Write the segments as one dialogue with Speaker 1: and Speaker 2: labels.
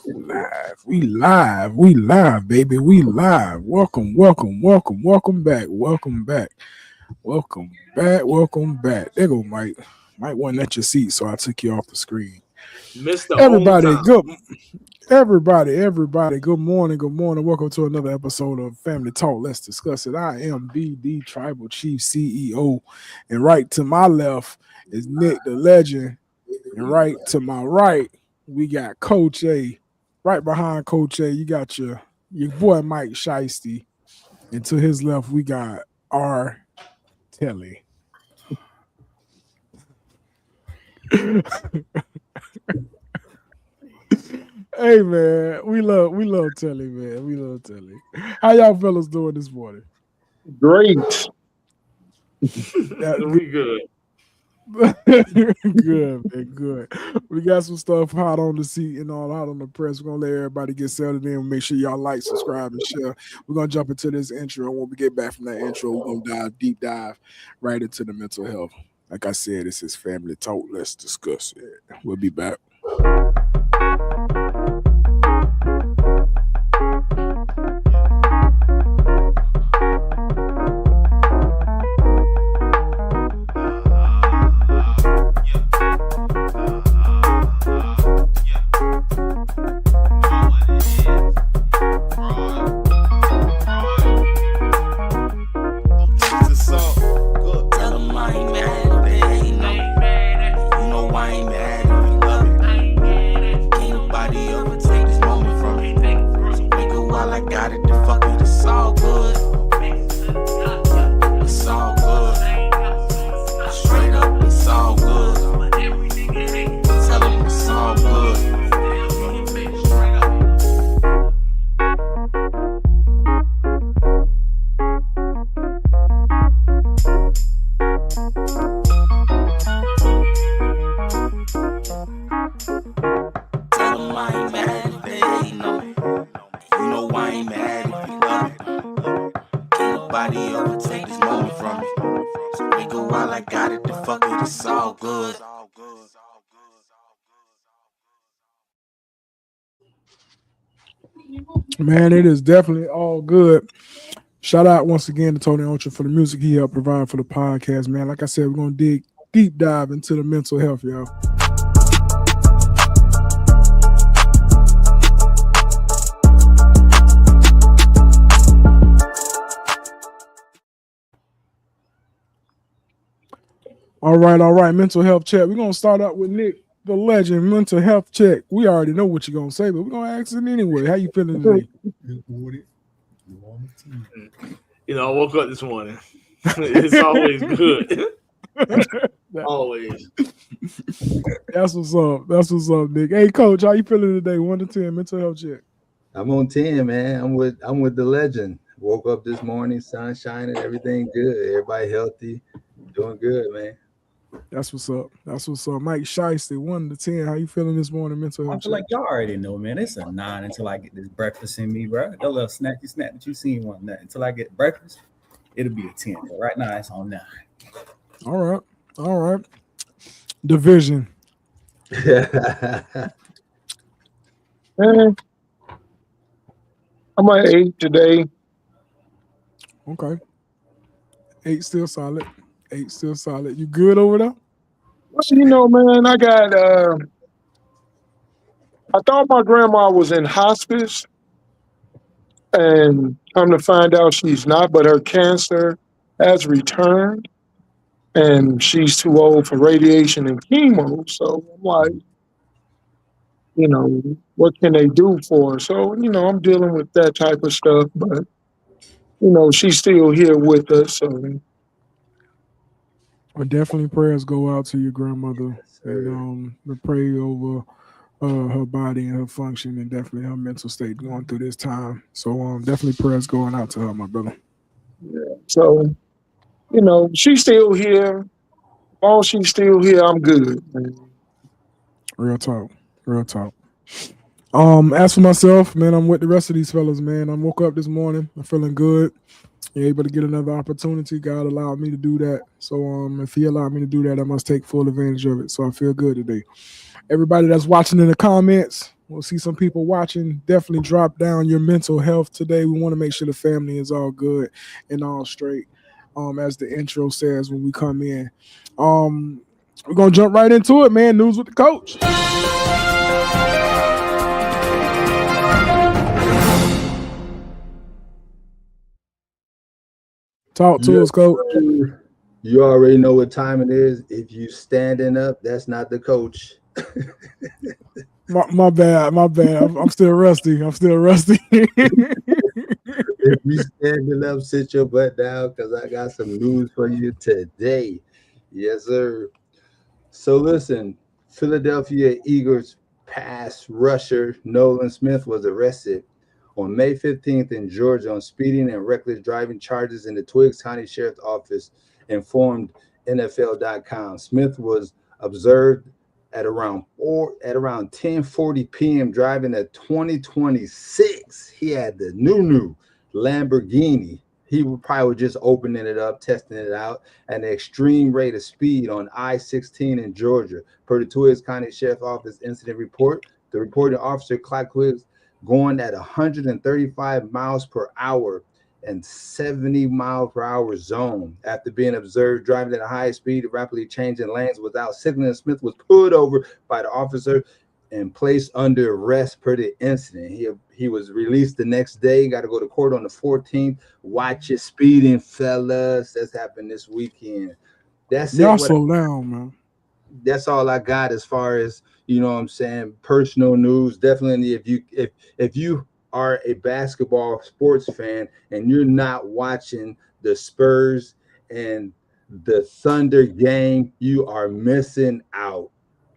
Speaker 1: We live, baby. We live. Welcome back. Welcome back. There go Mike. Mike wasn't at your seat, so I took you off the screen.
Speaker 2: Mr. On
Speaker 1: Everybody,
Speaker 2: Time.
Speaker 1: good. Everybody. Good morning. Welcome to another episode of Family Talk. Let's discuss it. I am BD Tribal Chief CEO, and right to my left is Nick the Legend, and right to my right we got Coach A. Right behind Coach A, you got your boy Mike Shiesty, and to his left we got R. Telly. Hey man, we love Telly, man. We love Telly. How y'all fellas doing this morning?
Speaker 3: Great.
Speaker 2: We good.
Speaker 1: Good, man, good. We got some stuff hot on the seat and all hot on the press. We're gonna let everybody get settled in. Make sure y'all like, subscribe, and share. We're gonna jump into this intro. When we get back from that intro, we're gonna deep dive right into the mental health. Like I said, this is Family Talk. Let's discuss it. We'll be back. Man, it is definitely all good. Shout out once again to Tony Ultra for the music he helped provide for the podcast, man. Like I said, we're gonna dig deep dive into the mental health, y'all. All right. Mental health check. We're gonna start out with Nick the Legend. Mental health check. We already know what you're gonna say, but we're gonna ask it anyway. How you feeling today?
Speaker 2: You know, I woke up this morning. It's always good. Always.
Speaker 1: That's what's up, Nick. Hey, Coach, how you feeling today? 1 to 10 mental health check.
Speaker 4: I'm on 10, man. I'm with the Legend. Woke up this morning, sun shining, everything good. Everybody healthy, doing good, man.
Speaker 1: That's what's up. Mike Shiesty, 1 to 10. How you feeling this morning? Mental health.
Speaker 5: I feel like y'all already know, man. It's a 9 until I get this breakfast in me, bro. That little snacky snack that you seen one night. Until I get breakfast, it'll be a 10. But right now, it's on 9.
Speaker 1: All right. Division.
Speaker 3: I'm at 8 today.
Speaker 1: Okay. 8 still solid. You good over there?
Speaker 3: Well, you know, man, I thought my grandma was in hospice, and come to find out she's not, but her cancer has returned, and she's too old for radiation and chemo. So I'm like, you know, what can they do for her? So, you know, I'm dealing with that type of stuff, but, you know, she's still here with us. So,
Speaker 1: well, definitely prayers go out to your grandmother, and we pray over her body and her function, and definitely her mental state going through this time. So definitely prayers going out to her, my brother.
Speaker 3: yeah. So, you know, she's still here. While she's still here, I'm good, man.
Speaker 1: Real talk. As for myself, man, I'm with the rest of these fellas, man. I woke up this morning, I'm feeling good. Able to get another opportunity. God allowed me to do that. So if he allowed me to do that, I must take full advantage of it. So I feel good today. Everybody that's watching in the comments, We'll see some people watching. Definitely drop down your mental health today. We want to make sure the family is all good and all straight. As the intro says when we come in. We're gonna jump right into it, man. News with the coach. Talk to us, coach.
Speaker 4: You already know what time it is. If you standing up, that's not the coach.
Speaker 1: My bad. I'm still rusty.
Speaker 4: If you standing up, sit your butt down because I got some news for you today. Yes, sir. So listen, Philadelphia Eagles pass rusher Nolan Smith was arrested on May 15th in Georgia on speeding and reckless driving charges in the Twiggs County Sheriff's Office, informed NFL.com. Smith was observed at around 10:40 p.m. driving a 2026. He had the new Lamborghini. He would probably just opening it up, testing it out, at an extreme rate of speed on I-16 in Georgia. Per the Twiggs County Sheriff's Office incident report, the reporting officer clocked Twiggs going at 135 miles per hour and 70 mile per hour zone. After being observed driving at a high speed, rapidly changing lanes without signaling, Smith was pulled over by the officer and placed under arrest per the incident. He was released the next day. Got to go to court on the 14th. Watch your speeding, fellas. That's happened this weekend. That's
Speaker 1: Y'all slow down, man.
Speaker 4: That's all I got as far as, you know what I'm saying, personal news. Definitely if you are a basketball sports fan and you're not watching the Spurs and the Thunder game, you are missing out.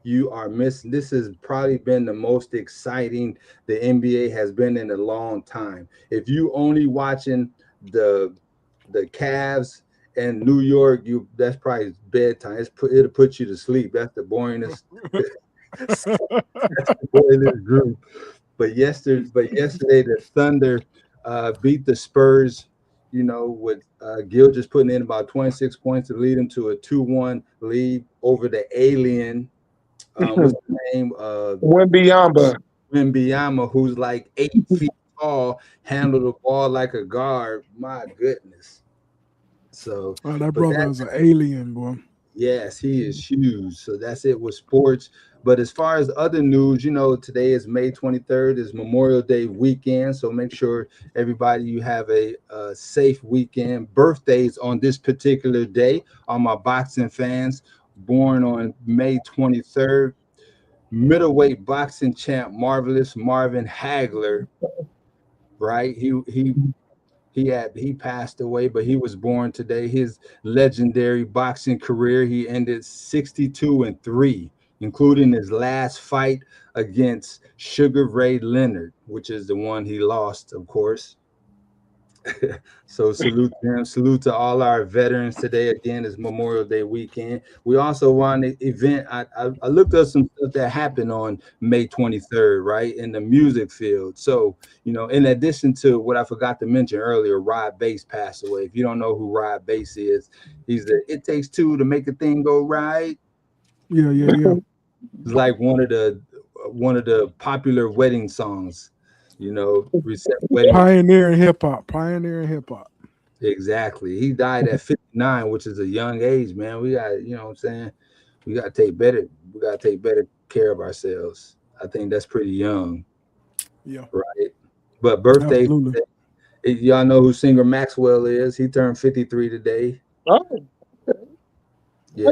Speaker 4: You are missing. This has probably been the most exciting the NBA has been in a long time. If you only watching the Cavs and New York, that's probably bedtime. It'll put you to sleep. That's the boringest. That's the boringest group. But yesterday the Thunder beat the Spurs, you know, with Gil just putting in about 26 points to lead them to a 2-1 lead over the alien. What's the name? Wembanyama, who's like 8 feet tall, handled the ball like a guard. My goodness. So
Speaker 1: that brother is an alien, boy.
Speaker 4: Yes, he is huge. So that's it with sports. But as far as other news, you know, today is May 23rd, is Memorial Day weekend. So make sure everybody, you have a safe weekend. Birthdays on this particular day, all my boxing fans, born on May 23rd, middleweight boxing champ, Marvelous Marvin Hagler, right? He passed away, but he was born today. His legendary boxing career, he ended 62-3, including his last fight against Sugar Ray Leonard, which is the one he lost, of course. So salute to him. Salute to all our veterans today. Again, is Memorial Day weekend. We also run the event. I looked up some stuff that happened on May 23rd, right, in the music field. So, you know, in addition to what I forgot to mention earlier, Rod Bass passed away. If you don't know who Rod Bass is, he's the It Takes Two to Make a Thing Go Right.
Speaker 1: Yeah.
Speaker 4: It's like one of the popular wedding songs. You know,
Speaker 1: pioneering hip hop.
Speaker 4: Exactly. He died at 59, which is a young age, man. We got, you know what I'm saying? We got to take better care of ourselves. I think that's pretty young.
Speaker 1: Yeah.
Speaker 4: Right. But birthday, y'all know who singer Maxwell is. He turned 53 today.
Speaker 3: Oh, okay.
Speaker 4: Yeah.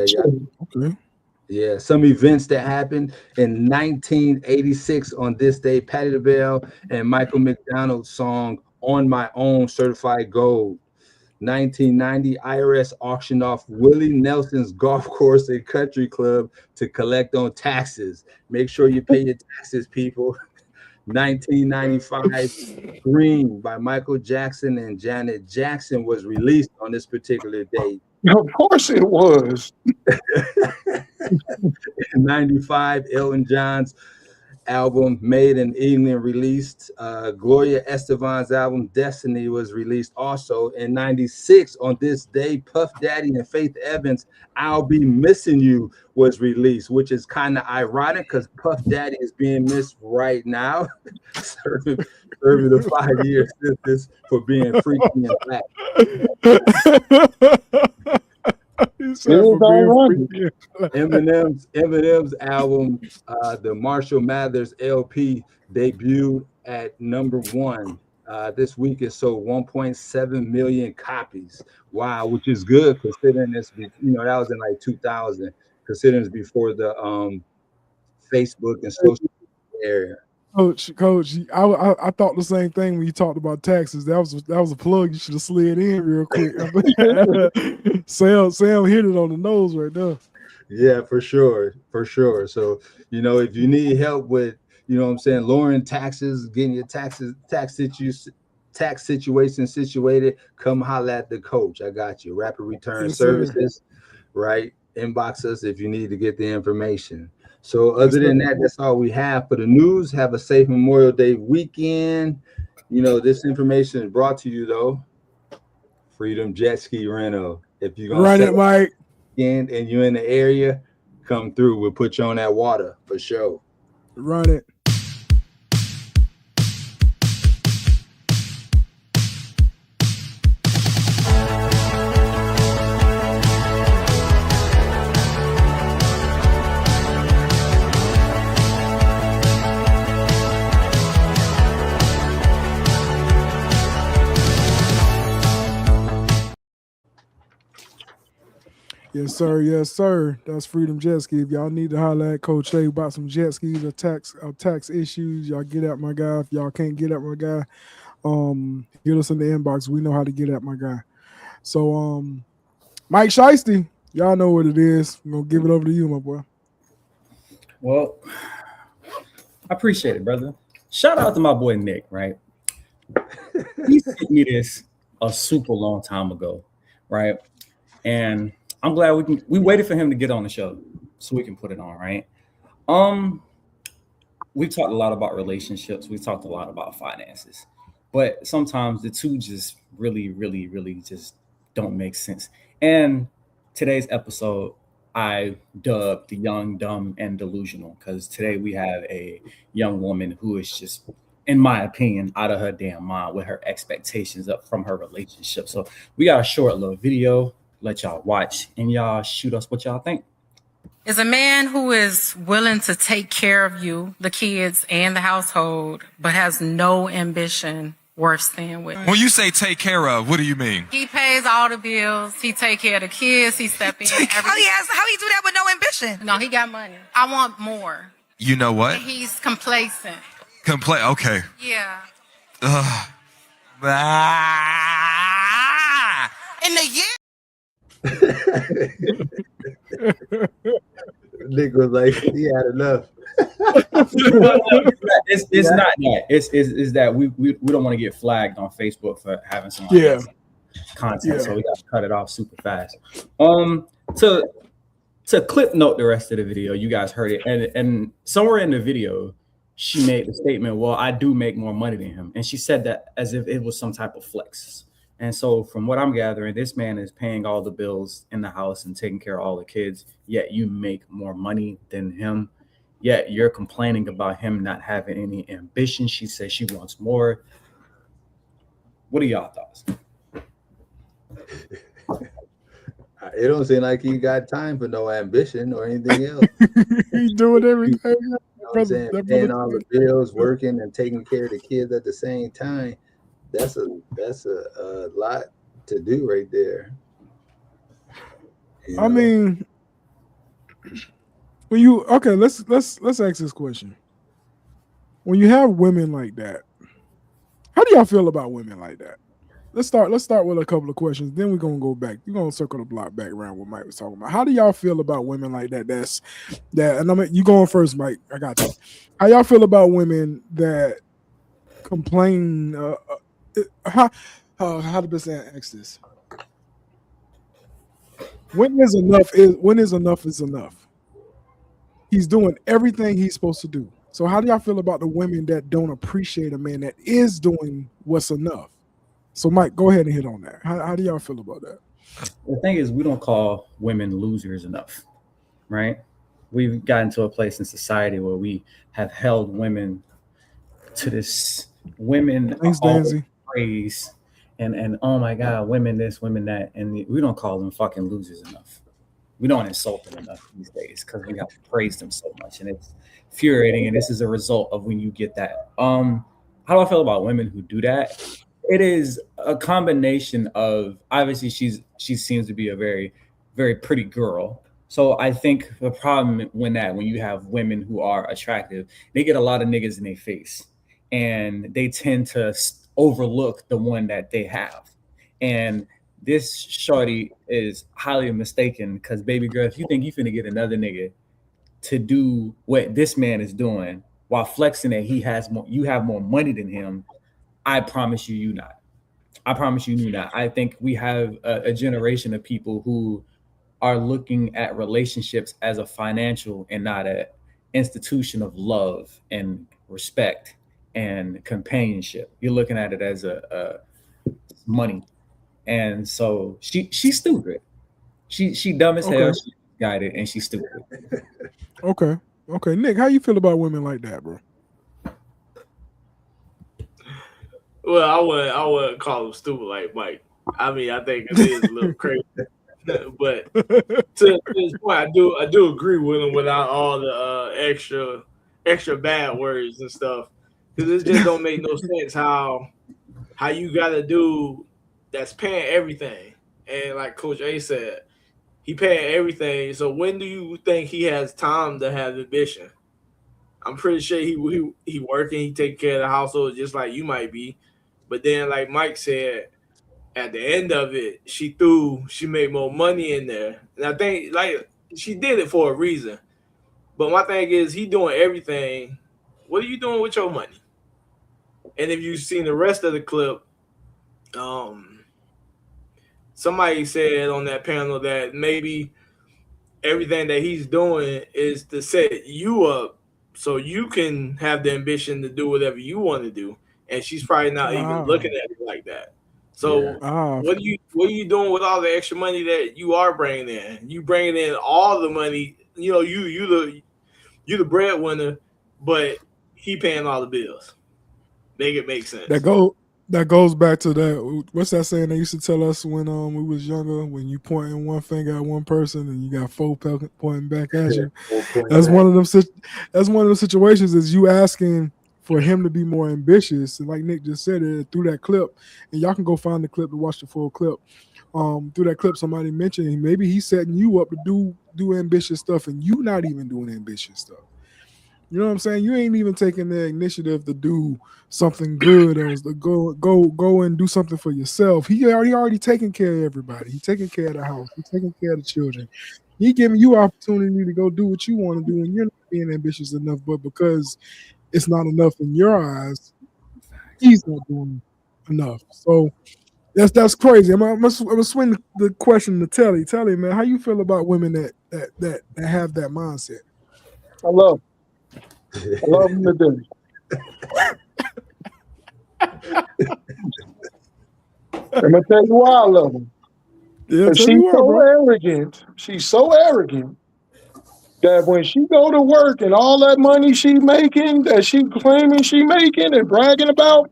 Speaker 1: Okay.
Speaker 4: Yeah, some events that happened in 1986 on this day, Patti LaBelle and Michael McDonald's song On My Own certified gold. 1990, IRS auctioned off Willie Nelson's golf course and country club to collect on taxes. Make sure you pay your taxes, people. 1995, Green by Michael Jackson and Janet Jackson was released on this particular date.
Speaker 3: Of course it was.
Speaker 4: In 95, Elton John's album Made in Evening released. Gloria Estefan's album Destiny was released also in 96. On this day, Puff Daddy and Faith Evans' I'll Be Missing You was released, which is kind of ironic because Puff Daddy is being missed right now, serving the 5 year sentence for being freaky and black. Eminem's album, the Marshall Mathers LP, debuted at #1. This week it sold 1.7 million copies. Wow, which is good considering this. That was in like 2000. Considering it's before the Facebook and social media era.
Speaker 1: Coach, I thought the same thing when you talked about taxes. That was a plug you should have slid in real quick. Sam hit it on the nose right there.
Speaker 4: Yeah, for sure. So if you need help with lowering taxes, getting your tax situation situated, come holler at the coach. I got you. Rapid Return Services, right? Inbox us if you need to get the information. So other than that, that's all we have for the news. Have a safe Memorial Day weekend. This information is brought to you though. Freedom Jet Ski Rental. If you're gonna
Speaker 1: run it, Mike,
Speaker 4: and you're in the area, come through. We'll put you on that water for sure.
Speaker 1: Run it. Yes, sir. That's Freedom Jet Ski. If y'all need to holler at Coach A about some jet skis or tax issues, y'all get at my guy. If y'all can't get at my guy, hit us in the inbox. We know how to get at my guy. So, Mike Shiesty, y'all know what it is. I'm gonna give it over to you, my boy.
Speaker 5: Well, I appreciate it, brother. Shout out to my boy Nick, right? He sent me this a super long time ago, right? And I'm glad we waited for him to get on the show so we can put it on, right? We've talked a lot about relationships. We've talked a lot about finances, but sometimes the two just really, really, really just don't make sense. And today's episode, I dubbed the young, dumb, and delusional, because today we have a young woman who is just, in my opinion, out of her damn mind with her expectations up from her relationship. So we got a short little video. Let y'all watch and y'all shoot us what y'all think.
Speaker 6: Is a man who is willing to take care of you, the kids, and the household, but has no ambition worth staying with.
Speaker 7: When you say take care of, what do you mean?
Speaker 6: He pays all the bills. He take care of the kids. He step in.
Speaker 8: How he do that with no ambition?
Speaker 6: No, he got money. I want more.
Speaker 7: You know what?
Speaker 6: And he's complacent.
Speaker 7: Okay.
Speaker 6: Yeah.
Speaker 8: In the year.
Speaker 4: Nick was like, he had enough.
Speaker 5: It's not that. It's that we don't want to get flagged on Facebook for having some content, so we got to cut it off super fast. To clip note the rest of the video, you guys heard it, and somewhere in the video, she made the statement, "Well, I do make more money than him," and she said that as if it was some type of flex. And so from what I'm gathering, this man is paying all the bills in the house and taking care of all the kids, yet you make more money than him, yet you're complaining about him not having any ambition. She says she wants more. What are y'all thoughts?
Speaker 4: It don't seem like he got time for no ambition or anything else.
Speaker 1: He's doing everything.
Speaker 4: You know what I'm saying? Paying all the bills, working, and taking care of the kids at the same time. That's a lot to do right there.
Speaker 1: I mean, when you let's ask this question. When you have women like that, how do y'all feel about women like that? Let's start with a couple of questions. Then we're gonna go back. We're gonna circle the block back around what Mike was talking about. How do y'all feel about women like that? And I mean, you going first, Mike. I got you. How y'all feel about women that complain? How the best ask this? When is enough is enough? He's doing everything he's supposed to do. So how do y'all feel about the women that don't appreciate a man that is doing what's enough? So Mike, go ahead and hit on that. How do y'all feel about that?
Speaker 5: The thing is, we don't call women losers enough, right? We've gotten to a place in society where we have held women to this
Speaker 1: Thanks, Danzy.
Speaker 5: praise and oh my God, women this, women that, and we don't call them fucking losers enough. We don't insult them enough these days because we have praised them so much, and it's infuriating. And this is a result of when you get that. How do I feel about women who do that? It is a combination of, obviously she seems to be a very, very pretty girl. So I think the problem when you have women who are attractive, they get a lot of niggas in their face, and they tend to overlook the one that they have. And this shorty is highly mistaken because, baby girl, if you think you finna get another nigga to do what this man is doing while flexing that you have more money than him, I promise you not. I promise you not. I think we have a generation of people who are looking at relationships as a financial and not an institution of love and respect and companionship. You're looking at it as a money. And so she's stupid. She dumb as hell, she's guided, and she's stupid.
Speaker 1: Okay. Nick, how you feel about women like that, bro?
Speaker 2: Well, I wouldn't call them stupid like Mike. I mean, I think it is a little crazy. But to this point, I do agree with him without all the extra bad words and stuff, because it just don't make no sense how you got a dude that's paying everything, and like Coach A said, he paying everything. So when do you think he has time to have ambition? I'm pretty sure he working, he taking care of the household just like you might be, but then like Mike said, at the end of it, she made more money in there. And I think like she did it for a reason. But my thing is, he doing everything. What are you doing with your money? And if you've seen the rest of the clip, somebody said on that panel that maybe everything that he's doing is to set you up so you can have the ambition to do whatever you want to do. And she's probably not even looking at it like that. So what are you doing with all the extra money that you are bringing in? You bringing in all the money. You know, you the breadwinner, but he paying all the bills. Make it make sense.
Speaker 1: That goes back to that. What's that saying they used to tell us when we was younger? When you pointing one finger at one person and you got four pointing back at you. That's one of them. That's one of the situations. Is you asking for him to be more ambitious, and like Nick just said it through that clip, and y'all can go find the clip to watch the full clip. Through that clip, somebody mentioned maybe he's setting you up to do ambitious stuff, and you not even doing ambitious stuff. You know what I'm saying? You ain't even taking the initiative to do something good, or to go and do something for yourself. He already taking care of everybody. He taking care of the house. He taking care of the children. He giving you opportunity to go do what you want to do, and you're not being ambitious enough, but because it's not enough in your eyes, he's not doing enough. So that's crazy. I'm gonna swing the question to Telly. Telly, man, how you feel about women that have that mindset?
Speaker 3: I love them to do. I'm gonna tell you why I love them.
Speaker 1: Yeah,
Speaker 3: She's so arrogant that when she go to work and all that money she making, that she claiming she making and bragging about,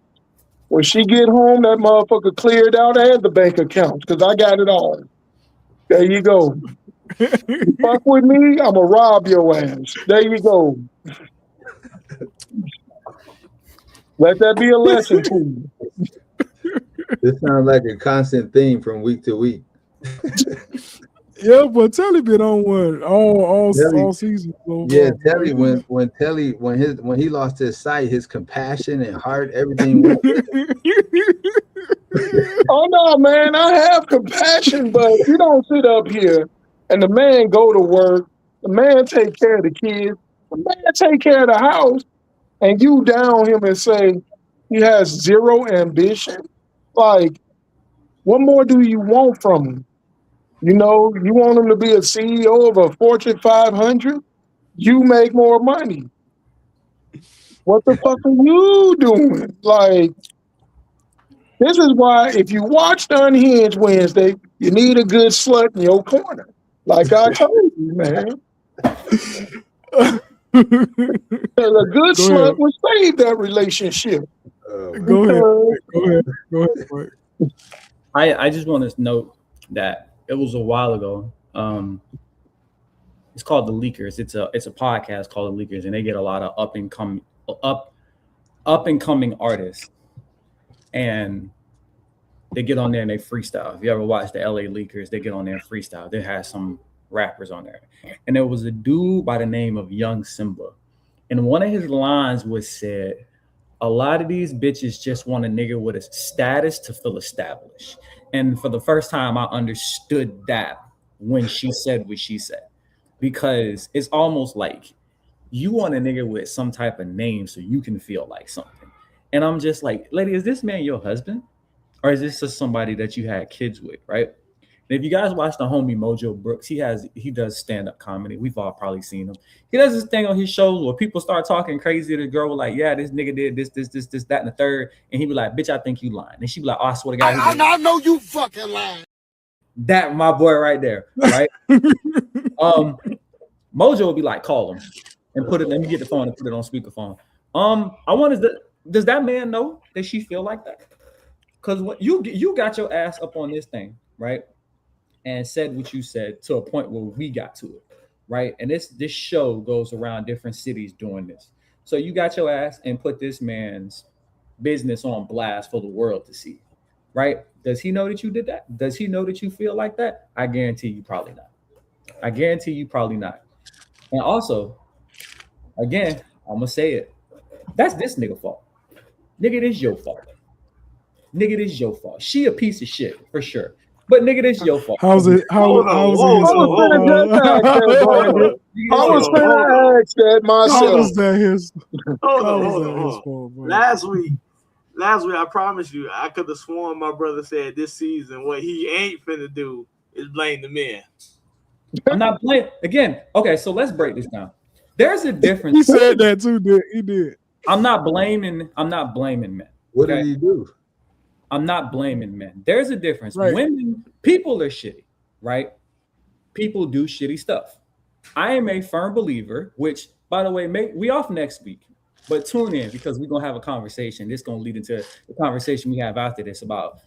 Speaker 3: when she get home, that motherfucker cleared out and the bank account because I got it all. There you go. You fuck with me, I'ma rob your ass. There you go. Let that be a lesson to you.
Speaker 4: This sounds like a constant theme from week to week.
Speaker 1: Yeah, but Telly been on one all season.
Speaker 4: Yeah, Telly when he lost his sight, his compassion and heart, everything went.
Speaker 3: Oh no, man, I have compassion, but you don't sit up here and the man go to work, the man take care of the kids, the man take care of the house, and you down him and say he has zero ambition. Like, what more do you want from him? You know, you want him to be a CEO of a Fortune 500? You make more money. What the fuck are you doing? Like, this is why if you watch the Unhinged Wednesday, you need a good slut in your corner. Like I told you, man. A good slut would save that relationship.
Speaker 1: Go ahead. Mike.
Speaker 5: I just want to note that it was a while ago. It's called The Leakers. It's a podcast called The Leakers, and they get a lot of up and coming artists, and they get on there and they freestyle. If you ever watch the LA Leakers, they get on there and freestyle. They had some rappers on there, and there was a dude by the name of Young Simba, and one of his lines was said, "A lot of these bitches just want a nigga with a status to feel established." And for the first time, I understood that when she said what she said, because it's almost like you want a nigga with some type of name so you can feel like something. And I'm just like, lady, is this man your husband? Or is this just somebody that you had kids with, right? And if you guys watch the homie Mojo Brooks, he does stand-up comedy. We've all probably seen him. He does this thing on his shows where people start talking crazy to the girl, like, yeah, this nigga did this, that, and the third. And he be like, bitch, I think you lying. And she be like, oh, I swear to God.
Speaker 9: I know you fucking lying.
Speaker 5: That my boy right there, right? Mojo will be like, call him and put it, let me get the phone and put it on speakerphone. I wonder, does that man know that she feel like that? Because when you got your ass up on this thing, right? And said what you said to a point where we got to it, right? And this show goes around different cities doing this. So you got your ass and put this man's business on blast for the world to see, right? Does he know that you did that? Does he know that you feel like that? I guarantee you probably not. I guarantee you probably not. And also, again, I'm going to say it. That's this nigga fault. Nigga, it is your fault. Nigga, it is your fault. She a piece of shit, for sure. But nigga, this your fault.
Speaker 3: How's it? I was trying to ask that myself.
Speaker 2: Hold on. Last week, I promise you, I could have sworn my brother said this season what he ain't finna do is blame the men.
Speaker 5: I'm not blaming again. Okay, so let's break this down. There's a difference.
Speaker 1: He said that too. He did.
Speaker 5: I'm not blaming men.
Speaker 4: What did he do?
Speaker 5: I'm not blaming men. There's a difference.
Speaker 1: Right.
Speaker 5: Women, people are shitty, right? People do shitty stuff. I am a firm believer, which, by the way, we off next week, but tune in because we're going to have a conversation. This is going to lead into the conversation we have after this about,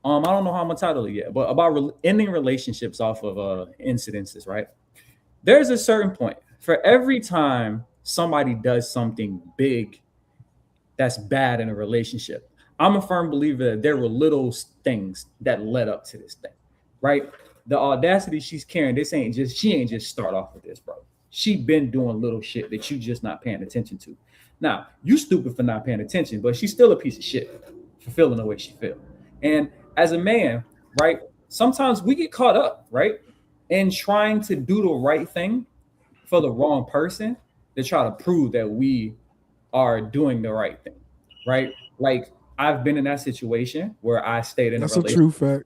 Speaker 5: I don't know how I'm going to title it yet, but about ending relationships off of incidences, right? There's a certain point. For every time somebody does something big that's bad in a relationship, I'm a firm believer that there were little things that led up to this thing, right? The audacity she's carrying, she ain't just start off with this, bro. She been doing little shit that you just not paying attention to. Now, you stupid for not paying attention, but she's still a piece of shit for feeling the way she feel. And as a man, right, sometimes we get caught up, right, in trying to do the right thing for the wrong person to try to prove that we are doing the right thing, right? Like, I've been in that situation where I stayed in
Speaker 1: That's
Speaker 5: a relationship.
Speaker 1: true fact.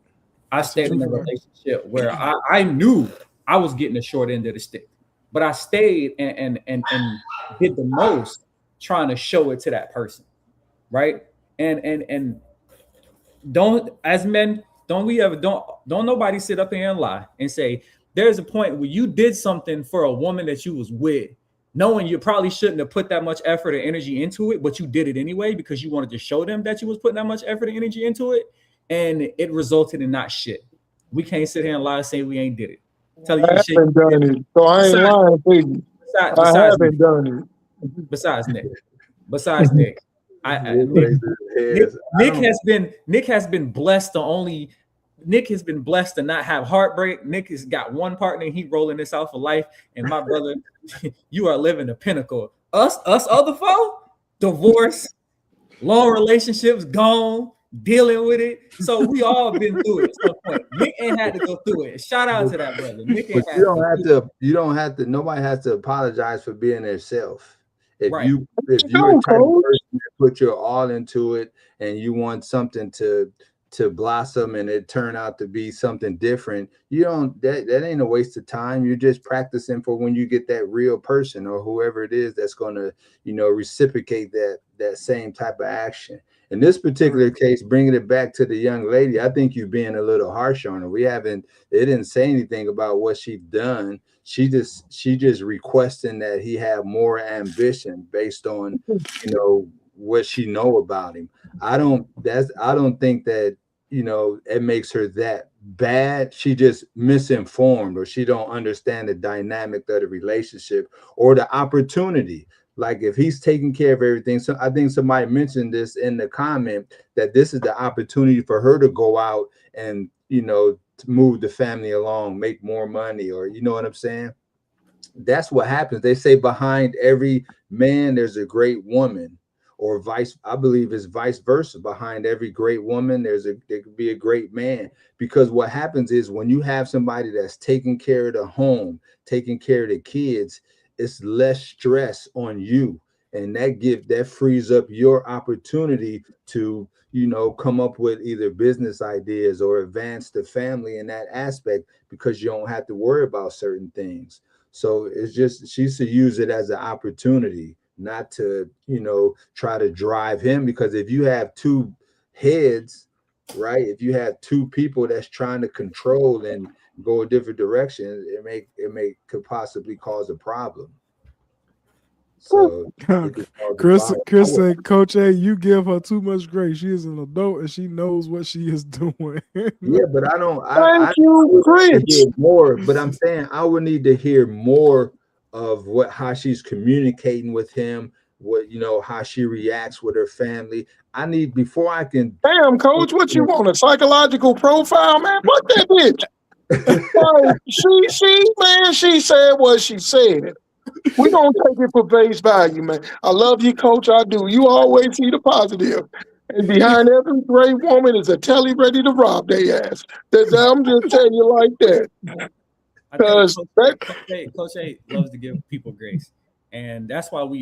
Speaker 5: I stayed in a relationship where I knew I was getting the short end of the stick, but I stayed and did the most trying to show it to that person, right? And don't, as men, don't nobody sit up here and lie and say there's a point where you did something for a woman that you was with, knowing you probably shouldn't have put that much effort or energy into it, but you did it anyway because you wanted to show them that you was putting that much effort and energy into it, and it resulted in not shit. We can't sit here and lie and say we ain't did it. Tell you
Speaker 3: I haven't done it, so I ain't lying to you. I haven't done it.
Speaker 5: Besides Nick, Nick has been blessed to not have heartbreak. Nick has got one partner and he rolling this out for life. And my brother, you are living the pinnacle. Us other folk, divorce, long relationships, gone, dealing with it. So we all been through it at some point. Nick ain't had to go through it. Shout out to that brother. Nick ain't
Speaker 4: nobody has to apologize for being themselves. If
Speaker 5: Right.
Speaker 4: you're the type of person that put your all into it and you want something to to blossom and it turn out to be something different, you don't, that ain't a waste of time. You're just practicing for when you get that real person or whoever it is that's going to, you know, reciprocate that same type of action. In this particular case, bringing it back to the young lady, I think you're being a little harsh on her. They didn't say anything about what she's done. She just requesting that he have more ambition based on, you know, what she know about him. I don't think that, you know, it makes her that bad. She just misinformed, or she don't understand the dynamic of the relationship or the opportunity. Like if he's taking care of everything. So I think somebody mentioned this in the comment that this is the opportunity for her to go out and, you know, to move the family along, make more money, or, you know what I'm saying? That's what happens. They say behind every man, there's a great woman, or I believe it's vice versa. Behind every great woman, there could be a great man. Because what happens is when you have somebody that's taking care of the home, taking care of the kids, it's less stress on you, and that frees up your opportunity to, you know, come up with either business ideas or advance the family in that aspect, because you don't have to worry about certain things. So it's just, she should use it as an opportunity, not to, you know, try to drive him. Because if you have two heads, right, if you have two people that's trying to control and go a different direction, it could possibly cause a problem. So
Speaker 1: Chris said, Coach A, you give her too much grace. She is an adult and she knows what she is doing.
Speaker 4: Yeah, but I don't.
Speaker 3: Thank you, Chris.
Speaker 4: Hear more, but I'm saying I would need to hear more of how she's communicating with him. What, you know, how she reacts with her family. I need, before I can.
Speaker 3: Damn, Coach, what you want, a psychological profile, man? What that bitch? She said what she said. We're going to take it for face value, man. I love you, Coach. I do. You always see the positive. And behind every great woman is a telly ready to rob their ass. I'm just telling you like that.
Speaker 5: Coach A loves to give people grace. And that's why we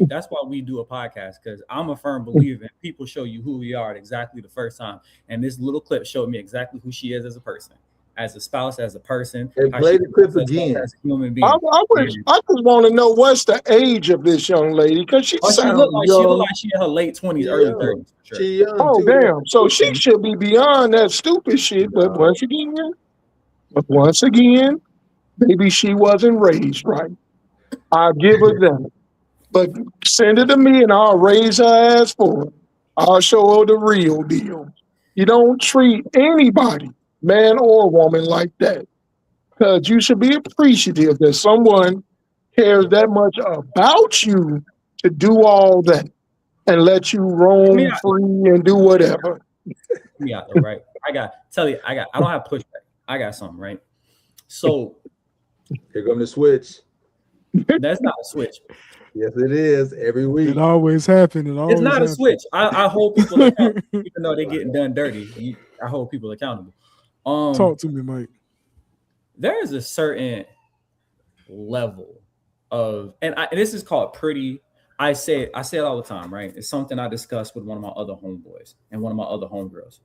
Speaker 5: do a podcast, because I'm a firm believer in people show you who we are at exactly the first time. And this little clip showed me exactly who she is as a person, as a spouse, as a person.
Speaker 4: Hey, play the clip again.
Speaker 5: As a human being.
Speaker 3: I just want to know what's the age of this young lady, because she
Speaker 5: look like she in her late 20s, early 30s. Sure.
Speaker 4: She young.
Speaker 3: Oh, damn. So she should be beyond that stupid shit. But once again, maybe she wasn't raised right. I'll give her that. But send it to me and I'll raise her ass for it. I'll show her the real deal. You don't treat anybody, man or woman, like that. Because you should be appreciative that someone cares that much about you to do all that and let you roam free and do whatever.
Speaker 5: Yeah, right. I don't have pushback. I got something, right? So
Speaker 4: here come the switch.
Speaker 5: That's not a switch.
Speaker 4: Yes, it is. Every week.
Speaker 1: It always happens.
Speaker 5: It's not a switch. I hold people accountable, even though they're getting done dirty. I hold people accountable.
Speaker 1: Talk to me, Mike.
Speaker 5: There is a certain level of, and this is called pretty. I say it all the time, right? It's something I discussed with one of my other homeboys and one of my other homegirls.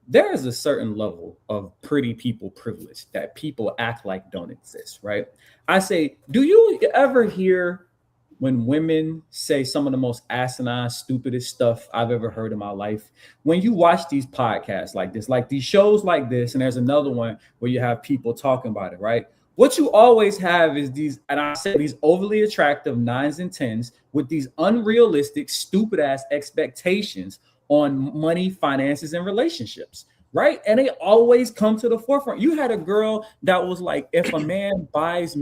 Speaker 5: There is a certain level of pretty people privilege that people act like don't exist, right? I say, do you ever hear when women say some of the most asinine, stupidest stuff I've ever heard in my life? When you watch these podcasts like this, like these shows like this, and there's another one where you have people talking about it, right? What you always have is these, and I say these overly attractive 9s and 10s with these unrealistic, stupid ass expectations on money, finances, and relationships, right? And they always come to the forefront. You had a girl that was like, if a man bought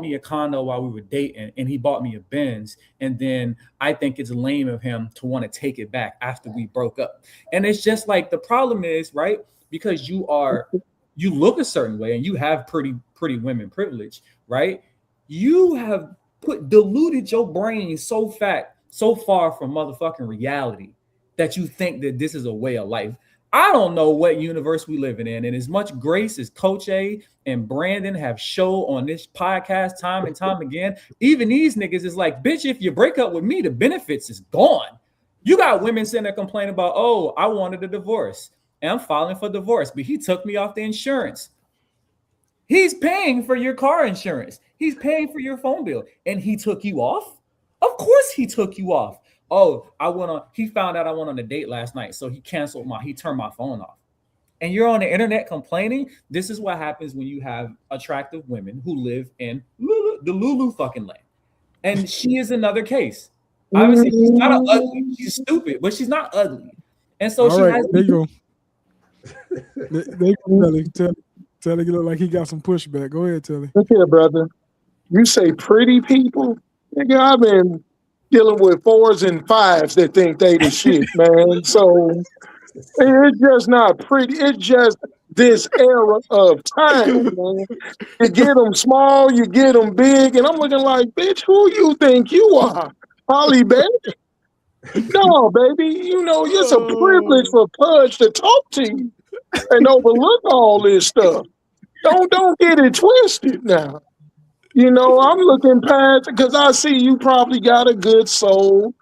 Speaker 5: me a condo while we were dating and he bought me a Benz, and then I think it's lame of him to want to take it back after we broke up. And it's just like, the problem is, right, because you look a certain way and you have pretty women privilege, right? You have diluted your brain so far from motherfucking reality that you think that this is a way of life. I don't know what universe we living in. And as much grace as Coach A and Brandon have shown on this podcast time and time again, even these niggas is like, bitch, if you break up with me, the benefits is gone. You got women sitting there complaining about, oh, I wanted a divorce. and I'm filing for divorce, but he took me off the insurance. He's paying for your car insurance. He's paying for your phone bill, and he took you off? Of course he took you off. Oh, he found out I went on a date last night, so he turned my phone off. And you're on the internet complaining? This is what happens when you have attractive women who live in the Lulu fucking land. And she is another case. Obviously, she's not ugly. She's stupid, but she's not ugly. And so
Speaker 1: All right, there you go. There you go, Telly. You look like he got some pushback. Go ahead, Telly.
Speaker 3: Look here, brother. You say pretty people? Nigga, I've been dealing with 4s and 5s that think they the shit, man. So it's just not pretty. It's just this era of time, man. You get them small, you get them big, and I'm looking like, bitch, who you think you are? Holly Berry? No, baby. You know, it's a privilege for Pudge to talk to you and overlook all this stuff. Don't get it twisted now. You know, I'm looking past because I see you probably got a good soul,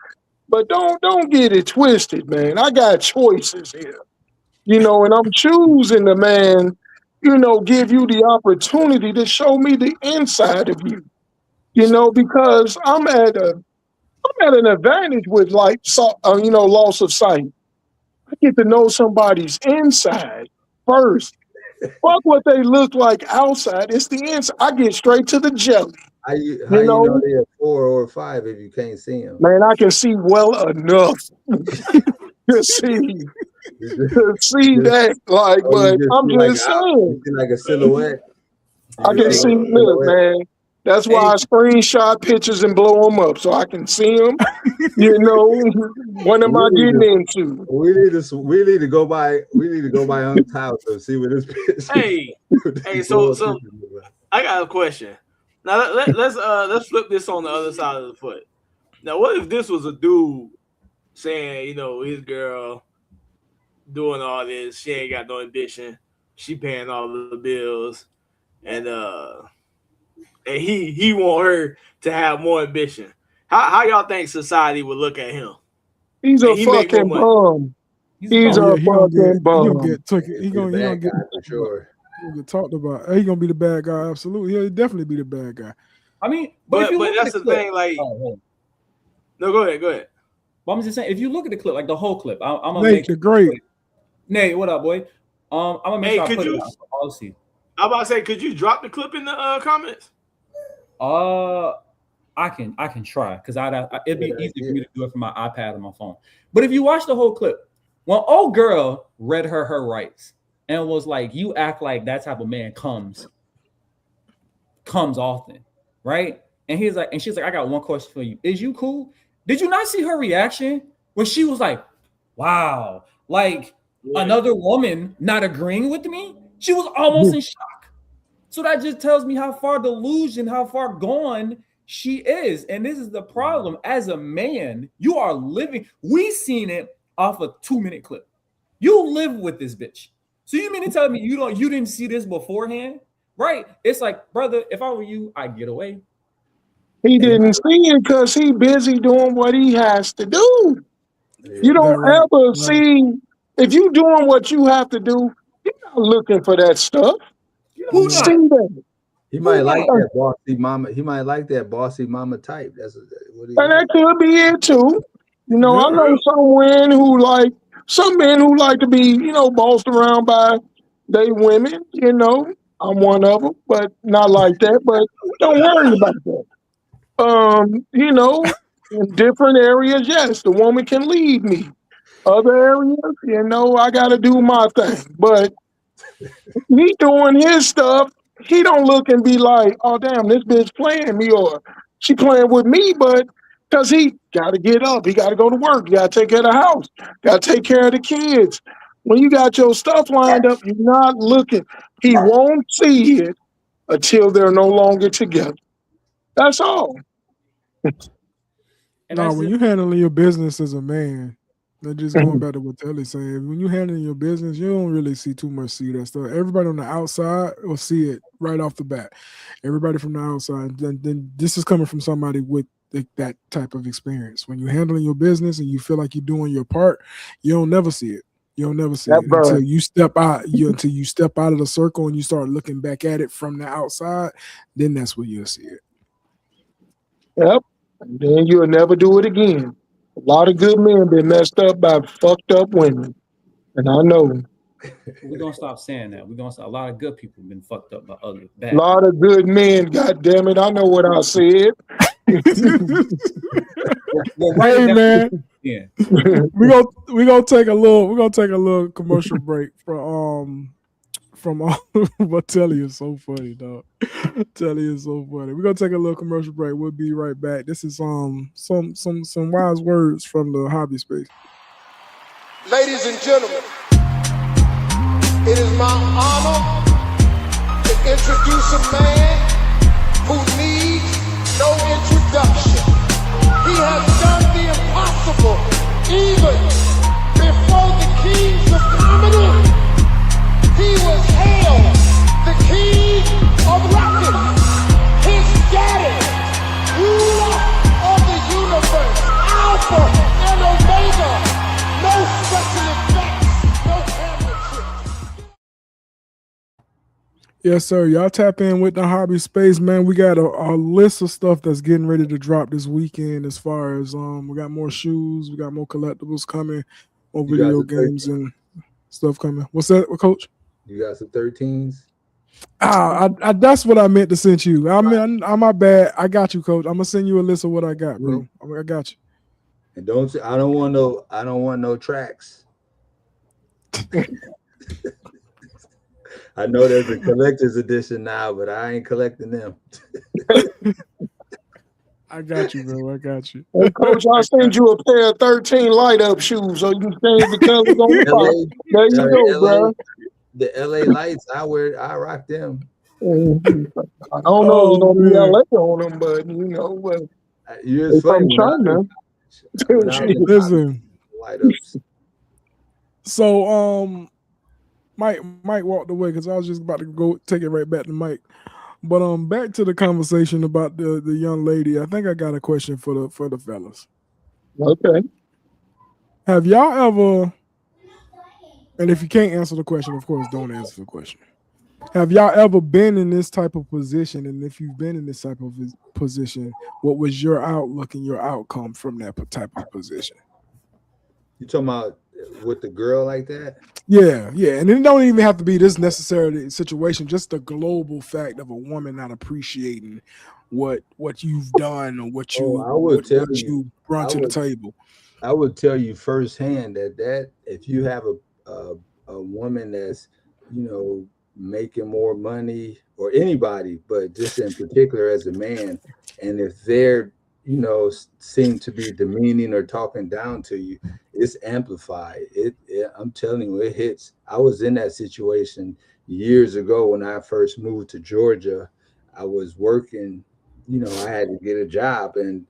Speaker 3: but don't get it twisted, man. I got choices here. You know, and I'm choosing to, man, you know, give you the opportunity to show me the inside of you. You know, because I'm at an advantage with loss of sight. I get to know somebody's inside first. Fuck what they look like outside. It's the inside. I get straight to the jelly.
Speaker 4: How you know they're 4 or 5 if you can't see them?
Speaker 3: Man, I can see well enough to see that. Like, but I'm just saying.
Speaker 4: Like a silhouette.
Speaker 3: I can see, look, man. That's why I screenshot pictures and blow them up so I can see them. You know, what am I getting into?
Speaker 4: We need to go by Hunt's house and see what this bitch.
Speaker 2: Hey, so I got a question. Now let's flip this on the other side of the foot. Now, what if this was a dude saying, you know, his girl doing all this, she ain't got no ambition, she paying all the bills, and he want her to have more ambition. How y'all think society would look at him?
Speaker 3: He's a fucking bum. He's a fucking bum.
Speaker 1: He gonna get talked about. He gonna be the bad guy. Absolutely, he'll definitely be the bad guy.
Speaker 5: I mean,
Speaker 2: but that's the thing. Like, no, go ahead.
Speaker 5: Well, I'm just saying, if you look at the clip, like the whole clip, I'm gonna
Speaker 1: Nate, the great.
Speaker 5: Nate, what up, boy? I'm gonna make sure I put it out for all to see.
Speaker 2: I'm about to say, could you drop the clip in the comments?
Speaker 5: I can try because it'd be easy for me to do it from my iPad or my phone. But if you watch the whole clip, when old girl read her rights and was like, "You act like that type of man comes often, right?" And she's like, "I got one question for you. Is you cool?" Did you not see her reaction when she was like, "Wow, like another woman not agreeing with me?" She was almost in shock. So that just tells me how far delusion, how far gone she is. And this is the problem. As a man, you are living. We seen it off a 2-minute clip. You live with this bitch. So you mean to tell me you didn't see this beforehand? Right? It's like, brother, if I were you, I'd get away.
Speaker 3: He didn't see it because he busy doing what he has to do. You don't ever see, if you doing what you have to do, you're not looking for that stuff.
Speaker 5: Who
Speaker 3: see that?
Speaker 4: He might like that bossy mama. He might like that bossy mama type. And
Speaker 3: that could be it too. You know, I know some men who like to be, you know, bossed around by they women. You know, I'm one of them, but not like that. But don't worry about that. You know, in different areas, yes, the woman can lead me. Other areas, you know, I got to do my thing. But he doing his stuff. He don't look and be like, "Oh damn, this bitch playing me," or "She playing with me," but because he got to get up, he got to go to work, you got to take care of the house, got to take care of the kids. When you got your stuff lined up, you're not looking. He won't see it until they're no longer together. That's all.
Speaker 1: No, when you're handling your business as a man, just going back to what Telly's saying, when you're handling your business, you don't really see too much that stuff. Everybody on the outside will see it right off the bat. Everybody from the outside, then this is coming from somebody with that type of experience. When you're handling your business and you feel like you're doing your part, you don't never see it. You'll never see
Speaker 3: That
Speaker 1: it
Speaker 3: bird.
Speaker 1: until you step out. Until you step out of the circle and you start looking back at it from the outside. Then that's where you'll see it.
Speaker 3: Yep. And then you'll never do it again. A lot of good men been messed up by fucked up women. And I know.
Speaker 5: We're gonna stop saying that. We're gonna say a lot of good people been fucked up by other
Speaker 3: A
Speaker 5: bad.
Speaker 3: lot of good men, God damn it. I know what I said.
Speaker 5: Well,
Speaker 1: Hey man,
Speaker 5: yeah.
Speaker 1: we gonna take a little commercial break from but Telly is so funny, dog. Telly is so funny. We're gonna take a little commercial break. We'll be right back. This is some wise words from the hobby space.
Speaker 9: Ladies and gentlemen, it is my honor to introduce a man who needs no introduction. He has done the impossible even before the kings of comedy. He was hailed the king of rocket. His daddy, ruler of the universe, Alpha and Omega. No special effects, no camera tricks.
Speaker 1: Yes, sir. Y'all tap in with the hobby space, man. We got a list of stuff that's getting ready to drop this weekend. As far as we got more shoes, we got more collectibles coming, more
Speaker 4: You got
Speaker 1: video
Speaker 4: the 13.
Speaker 1: games and stuff coming. What's that, Coach?
Speaker 4: You got some 13s?
Speaker 1: I that's what I meant to send you. I mean, I'm my bad. I got you, Coach. I'm gonna send you a list of what I got, bro. I got you.
Speaker 4: And I don't want no tracks. I know there's a collector's edition now, but I ain't collecting them.
Speaker 1: I got you, bro. I got you.
Speaker 3: Hey, Coach, I'll send you a pair of 13 light up shoes so you can change the colors on the top. There you go, bro.
Speaker 4: The LA lights, I rock them.
Speaker 3: I don't know if it's gonna be LA on them, but you know, but
Speaker 4: You're
Speaker 3: it's from
Speaker 4: funny.
Speaker 3: China.
Speaker 1: Listen.
Speaker 4: Light ups.
Speaker 1: So Mike walked away because I was just about to go take it right back to Mike. But back to the conversation about the young lady. I think I got a question for the fellas.
Speaker 3: Okay.
Speaker 1: Have y'all ever, and if you can't answer the question, of course, don't answer the question. Have y'all ever been in this type of position? And if you've been in this type of position, what was your outlook and your outcome from that type of position?
Speaker 4: You talking about with the girl like that?
Speaker 1: Yeah. And it don't even have to be this necessarily situation, just the global fact of a woman not appreciating what you've done or what you brought to the table.
Speaker 4: I would tell you firsthand that if you have a woman that's, making more money, or anybody, but just in particular as a man, and if they're seem to be demeaning or talking down to you, it's amplified. I'm telling you, it hits. I was in that situation years ago when I first moved to Georgia. I was working, I had to get a job, and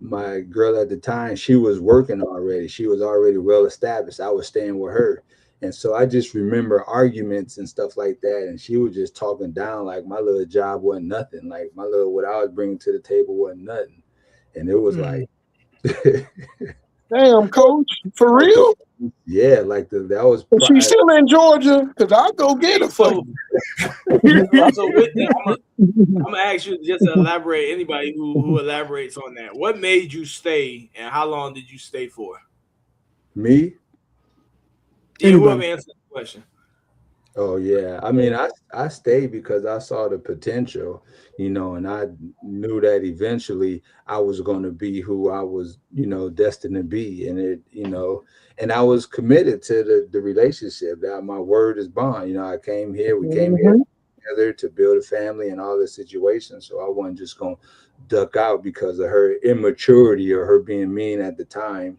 Speaker 4: my girl at the time, she was working already. She was already well established. I was staying with her. And so I just remember arguments and stuff like that. And she was just talking down like my little job wasn't nothing. Like my little, what I was bringing to the table wasn't nothing. And it was like,
Speaker 3: damn, Coach, for real?
Speaker 4: Yeah, like that was.
Speaker 3: She's still in Georgia, because I'll go get her for you.
Speaker 2: So with that, I'm gonna ask you just to elaborate. Anybody who elaborates on that, what made you stay, and how long did you stay for?
Speaker 4: Me?
Speaker 2: Yeah, whoever answered the question.
Speaker 4: Oh yeah, I mean, I stayed because I saw the potential, and I knew that eventually I was going to be who I was, destined to be, and and I was committed to the relationship. That my word is bond. I came here, we came here together to build a family and all the situations. So I wasn't just going to duck out because of her immaturity or her being mean at the time.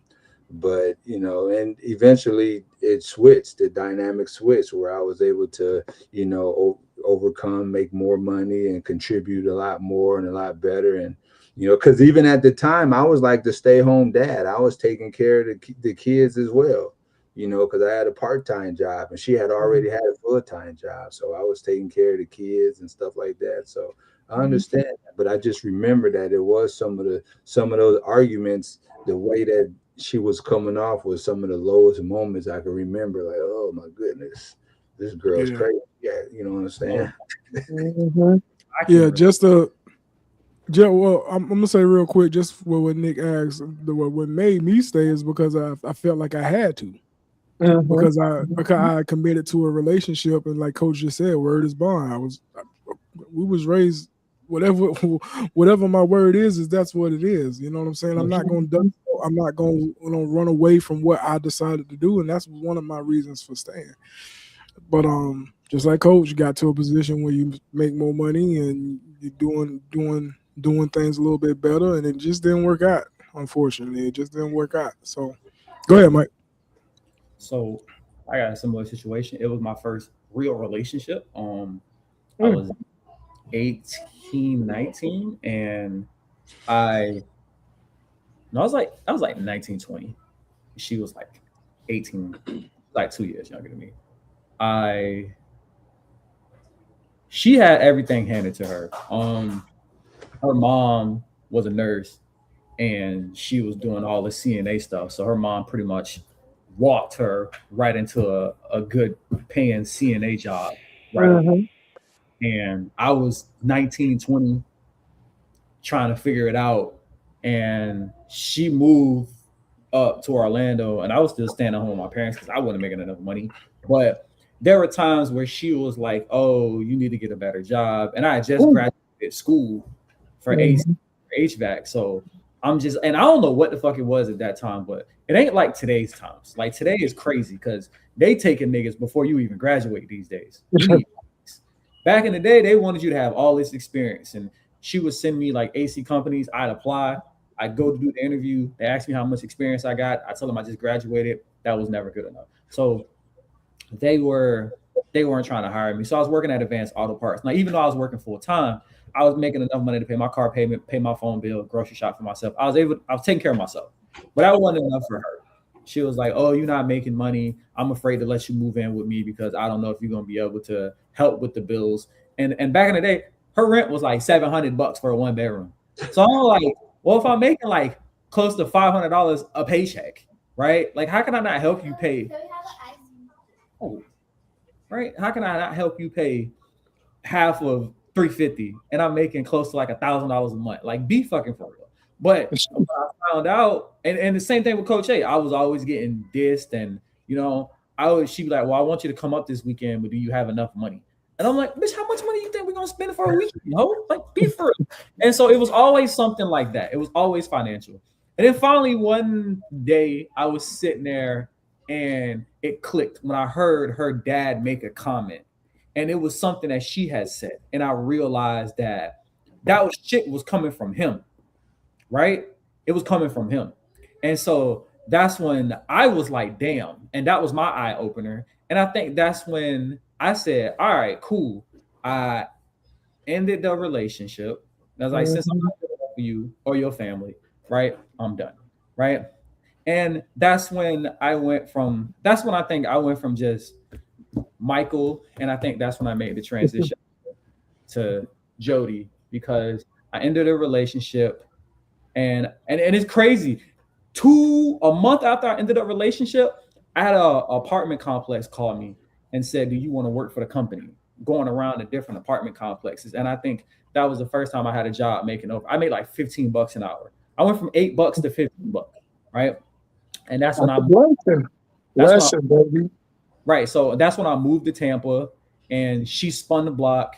Speaker 4: But and eventually it switched, the dynamic switched, where I was able to overcome, make more money, and contribute a lot more and a lot better. And because even at the time I was like the stay-home dad. I was taking care of the kids as well, because I had a part-time job and she had already had a full-time job, so I was taking care of the kids and stuff like that. So I understand that, but I just remember that it was some of those arguments, the way that she was coming off was some of the lowest moments I can remember. Like, oh my goodness, this girl's crazy. Yeah, you know what I'm saying?
Speaker 1: Yeah, well, I'm gonna say real quick, just for what Nick asked, what made me stay is because I felt like I had to. Because I committed to a relationship, and like Coach just said, word is bond. We was raised whatever my word is that's what it is. You know what I'm saying? I'm not going to run away from what I decided to do, and that's one of my reasons for staying. But just like Coach, you got to a position where you make more money and you're doing things a little bit better, and it just didn't work out. Unfortunately, it just didn't work out. So, go ahead, Mike.
Speaker 5: So I got a similar situation. It was my first real relationship. I was 18, 19, and I was like 19, 20. She was like 18, like 2 years younger than me. She had everything handed to her. Her mom was a nurse, and she was doing all the CNA stuff. So her mom pretty much walked her right into a good paying CNA job. Right. And I was 19, 20, trying to figure it out. And she moved up to Orlando, and I was still staying at home with my parents because I wasn't making enough money. But there were times where she was like, oh, you need to get a better job. And I had just graduated school for HVAC. So I'm just, and I don't know what the fuck it was at that time, but it ain't like today's times. Like today is crazy because they taking niggas before you even graduate these days. Back in the day, they wanted you to have all this experience, and she would send me like AC companies. I'd apply. I'd go to do the interview. They asked me how much experience I got. I tell them I just graduated. That was never good enough. So they weren't trying to hire me. So I was working at Advanced Auto Parts. Now, even though I was working full time, I was making enough money to pay my car payment, pay my phone bill, grocery shop for myself. I was taking care of myself, but that wasn't enough for her. She was like, oh, you're not making money. I'm afraid to let you move in with me because I don't know if you're going to be able to help with the bills. And back in the day, her rent was like $700 for a 1-bedroom. So I'm like, well, if I'm making like close to $500 a paycheck, right? Like, how can I not help you pay? Oh, right? How can I not help you pay half of $350 and I'm making close to like $1,000 a month? Like, be fucking for real. But when I found out, and the same thing with Coach A, I was always getting dissed, and she'd be like, well, I want you to come up this weekend, but do you have enough money? And I'm like, bitch, how much money you think we're gonna spend for a weekend? Like, be for real. And so it was always something like that. It was always financial. And then finally one day I was sitting there and it clicked when I heard her dad make a comment. And it was something that she had said. And I realized that shit was coming from him. Right? It was coming from him. And so that's when I was like, damn. And that was my eye opener. And I think that's when I said, all right, cool. I ended the relationship. I was like, since I'm not doing it for you or your family, right? I'm done. Right. And that's when I think I went from just Michael. And I think that's when I made the transition to Jody, because I ended a relationship. And it's crazy. A month after I ended a relationship, I had an apartment complex call me and said, do you want to work for the company? Going around to different apartment complexes. And I think that was the first time I had a job making over. I made like $15 an hour. I went from $8 to $15, right? And that's when
Speaker 3: baby.
Speaker 5: Right. So that's when I moved to Tampa, and she spun the block.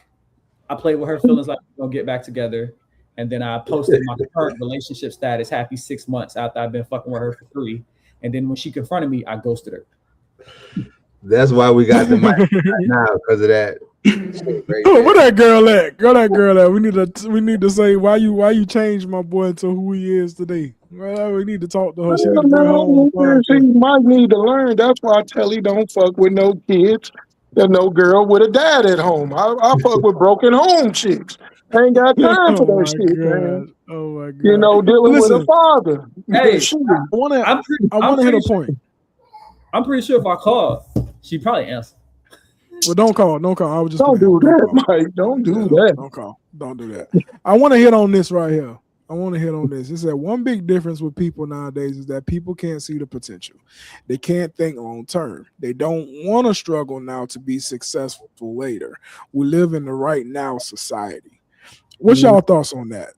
Speaker 5: I played with her feelings like we're gonna get back together. And then I posted my current relationship status, happy 6 months after I've been fucking with her for 3. And then when she confronted me, I ghosted her.
Speaker 4: That's why we got the mic now, because of that.
Speaker 1: Where that girl at? We need to say why you changed my boy to who he is today. Well, we need to talk to her.
Speaker 3: She might need to learn. That's why I tell he don't fuck with no kids and no girl with a dad at home. I fuck with broken home chicks. I ain't got time for that shit, man.
Speaker 1: Oh my God!
Speaker 3: Dealing with a father.
Speaker 5: Hey,
Speaker 1: I want to hit a point.
Speaker 5: I'm pretty sure if I called, she'd probably answer.
Speaker 1: Well, don't call. I was just
Speaker 3: Don't
Speaker 1: playing.
Speaker 3: do that,
Speaker 1: call.
Speaker 3: Mike. Don't do
Speaker 1: Yeah,
Speaker 3: that.
Speaker 1: don't call. Don't do that. I want to hit on this right here. It's that one big difference with people nowadays is that people can't see the potential. They can't think long term. They don't want to struggle now to be successful later. We live in the right now society. What's y'all thoughts on that?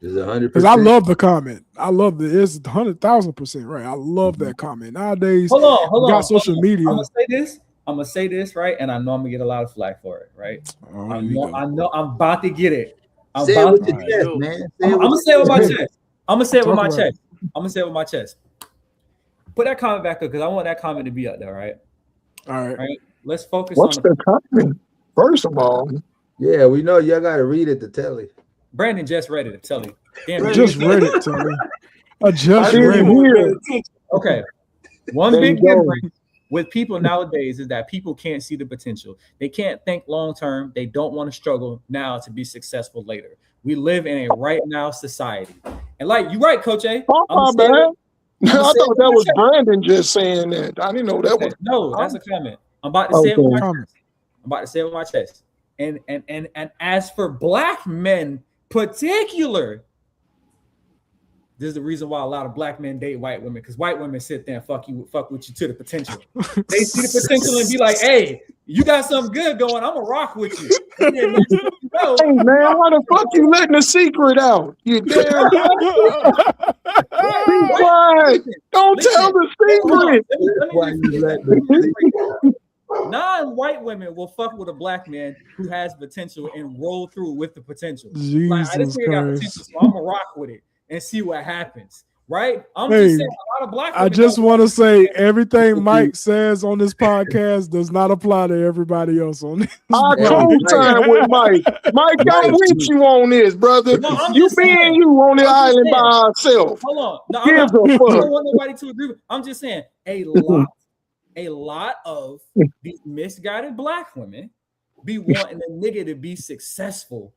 Speaker 4: Is 100%?
Speaker 1: Because I love the comment. I love the it's 100,000% right. I love that comment. Nowadays,
Speaker 5: Hold on.
Speaker 1: got social media.
Speaker 5: I'm gonna say this right, and I know I'm gonna get a lot of flack for it, right? I know I'm about to get it.
Speaker 4: Say it with your chest, man.
Speaker 5: I'm gonna say it with my chest. I'm gonna say it with my chest. Put that comment back up because I want that comment to be up there, right?
Speaker 1: All right.
Speaker 5: Let's focus
Speaker 3: What's
Speaker 5: on
Speaker 3: the comment? First of all,
Speaker 4: yeah, we know y'all got to read it to tell it.
Speaker 5: Brandon just read it to tell you.
Speaker 1: I just read it to me. I just read it.
Speaker 5: Okay. One
Speaker 3: There
Speaker 5: big
Speaker 3: you go.
Speaker 5: difference with people nowadays is that people can't see the potential. They can't think long term. They don't want to struggle now to be successful later. We live in a right now society. And like you're right, Coach A.
Speaker 3: oh, my bad. I thought that was Brandon just saying that. I didn't know that was.
Speaker 5: No, that's a comment. I'm about to say it with my
Speaker 3: Okay.
Speaker 5: chest. I'm about to say it with my chest. And as for black men particular, this is the reason why a lot of black men date white women, because white women sit there and fuck with you to the potential. They see the potential and be like, hey, you got something good going, I'm gonna rock with you. And then next thing you know,
Speaker 3: Hey man, why the fuck you letting the secret out? You damn be quiet. Don't tell the secret.
Speaker 5: Non-white women will fuck with a black man who has potential and roll through with the potential.
Speaker 1: Jesus
Speaker 5: Like, I just think I got
Speaker 1: Christ.
Speaker 5: potential, so I'm gonna rock with it and see what happens. Right? I'm
Speaker 1: Hey,
Speaker 5: just saying a lot of black
Speaker 1: I
Speaker 5: women
Speaker 1: just
Speaker 5: don't-
Speaker 1: want to say everything Mike says on this podcast does not apply to everybody else on this.
Speaker 3: I co-sign with Mike. Mike, I'm with you on this, brother.
Speaker 5: No, I'm
Speaker 3: You
Speaker 5: just saying.
Speaker 3: being you on the
Speaker 5: I'm just
Speaker 3: island
Speaker 5: saying.
Speaker 3: by ourselves.
Speaker 5: Hold on. No,
Speaker 3: Give
Speaker 5: I
Speaker 3: a
Speaker 5: don't
Speaker 3: fuck.
Speaker 5: want nobody to agree with. I'm just saying a lot of these misguided black women be wanting a nigga to be successful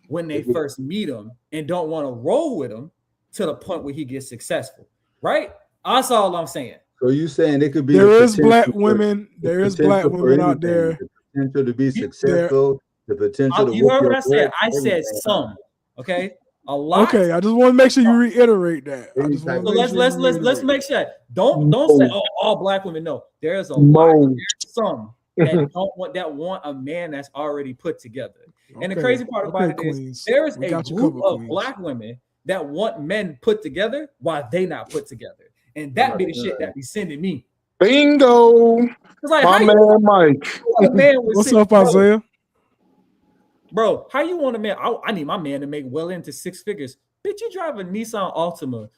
Speaker 5: when they first meet him and don't want to roll with him to the point where he gets successful. Right? That's all I'm saying.
Speaker 4: So you saying it could be
Speaker 1: There
Speaker 4: the
Speaker 1: is black
Speaker 4: potential for-
Speaker 1: women.
Speaker 4: the
Speaker 1: There is
Speaker 4: potential
Speaker 1: black
Speaker 4: for
Speaker 1: women out
Speaker 4: anything,
Speaker 1: there.
Speaker 4: the potential to be successful, the potential to
Speaker 5: You
Speaker 4: whoop
Speaker 5: heard what
Speaker 4: your
Speaker 5: I said?
Speaker 4: butt,
Speaker 5: I said
Speaker 4: everything.
Speaker 5: some. Okay. A lot.
Speaker 1: Okay, I just want to make sure you reiterate that. I
Speaker 4: Any
Speaker 1: just
Speaker 4: type
Speaker 1: want
Speaker 4: of-
Speaker 1: to
Speaker 5: So let's make sure. Don't say all black women. No, there's a lot.
Speaker 3: No.
Speaker 5: There's some that want a man that's already put together. And the crazy part about it is there is
Speaker 1: We
Speaker 5: a
Speaker 1: got you
Speaker 5: group
Speaker 1: covered,
Speaker 5: of
Speaker 1: Queens.
Speaker 5: black women that want men put together while they not put together. And that be the shit that be sending me.
Speaker 3: Bingo.
Speaker 5: It's like,
Speaker 3: My
Speaker 5: how you
Speaker 3: man
Speaker 5: want
Speaker 3: Mike.
Speaker 5: a man with
Speaker 1: What's
Speaker 5: six-
Speaker 1: up, Isaiah?
Speaker 5: Bro, how you want a man? I need my man to make well into six figures. Bitch, you drive a Nissan Altima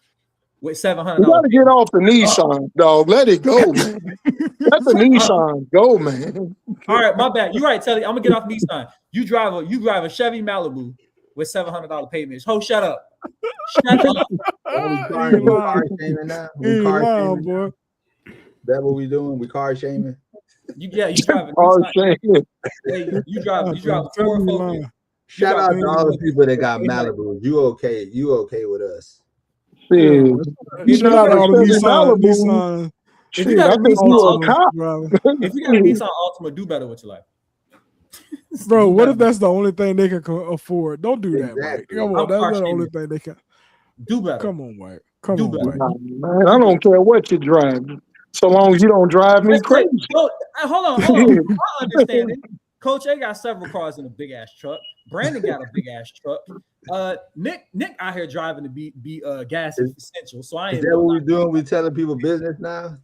Speaker 5: with $700.
Speaker 3: You gotta get off the Nissan, dog. Let it go, man. Let the Nissan go, man.
Speaker 5: All right, my bad. You're right, Telly. I'm gonna get off Nissan. You drive a Chevy Malibu with $700 payments. Ho, shut up. Shut up.
Speaker 4: We car shaming now.
Speaker 1: He
Speaker 4: We car
Speaker 1: lying,
Speaker 4: shaming.
Speaker 1: boy.
Speaker 4: That what we doing? We car shaming.
Speaker 5: You drive a
Speaker 3: Oh,
Speaker 5: Nissan.
Speaker 3: shit.
Speaker 5: Hey, you drive a
Speaker 1: I'm telling
Speaker 5: Ford
Speaker 1: you,
Speaker 5: Focus.
Speaker 1: lying.
Speaker 4: Shout out
Speaker 5: got-
Speaker 4: to all the people that got Malibu. You okay? You okay with us?
Speaker 3: Shit.
Speaker 5: If
Speaker 1: Shout
Speaker 5: you
Speaker 1: out
Speaker 5: got
Speaker 1: to all the
Speaker 3: Chevy
Speaker 1: Nissan.
Speaker 3: Malibu.
Speaker 1: Nissan.
Speaker 5: If you
Speaker 3: Shit,
Speaker 5: got
Speaker 3: I
Speaker 5: a
Speaker 3: think
Speaker 5: Nissan
Speaker 3: you a
Speaker 5: Altima,
Speaker 3: cop.
Speaker 1: driver.
Speaker 5: if you got a Nissan Altima, do better with your life.
Speaker 1: Bro,
Speaker 5: Do
Speaker 1: what
Speaker 5: better.
Speaker 1: if that's the only thing they can afford? Don't do that, Mike.
Speaker 4: Exactly.
Speaker 1: Come
Speaker 5: I'm
Speaker 1: on, that's
Speaker 5: car
Speaker 1: not the only
Speaker 5: shaming.
Speaker 1: thing they can.
Speaker 5: Do better.
Speaker 1: Come on, Mike. Come
Speaker 5: Do
Speaker 1: on,
Speaker 5: better.
Speaker 1: Mike.
Speaker 3: Man, I don't care what you drive, so long as you don't drive me
Speaker 5: Let's take-
Speaker 3: crazy.
Speaker 5: Hold on. My understanding, Coach A got several cars in a big ass truck. Brandon got a big ass truck. Nick out here driving to be gas essential. So I
Speaker 4: Is
Speaker 5: ain't.
Speaker 4: that what we doing? We telling people business now?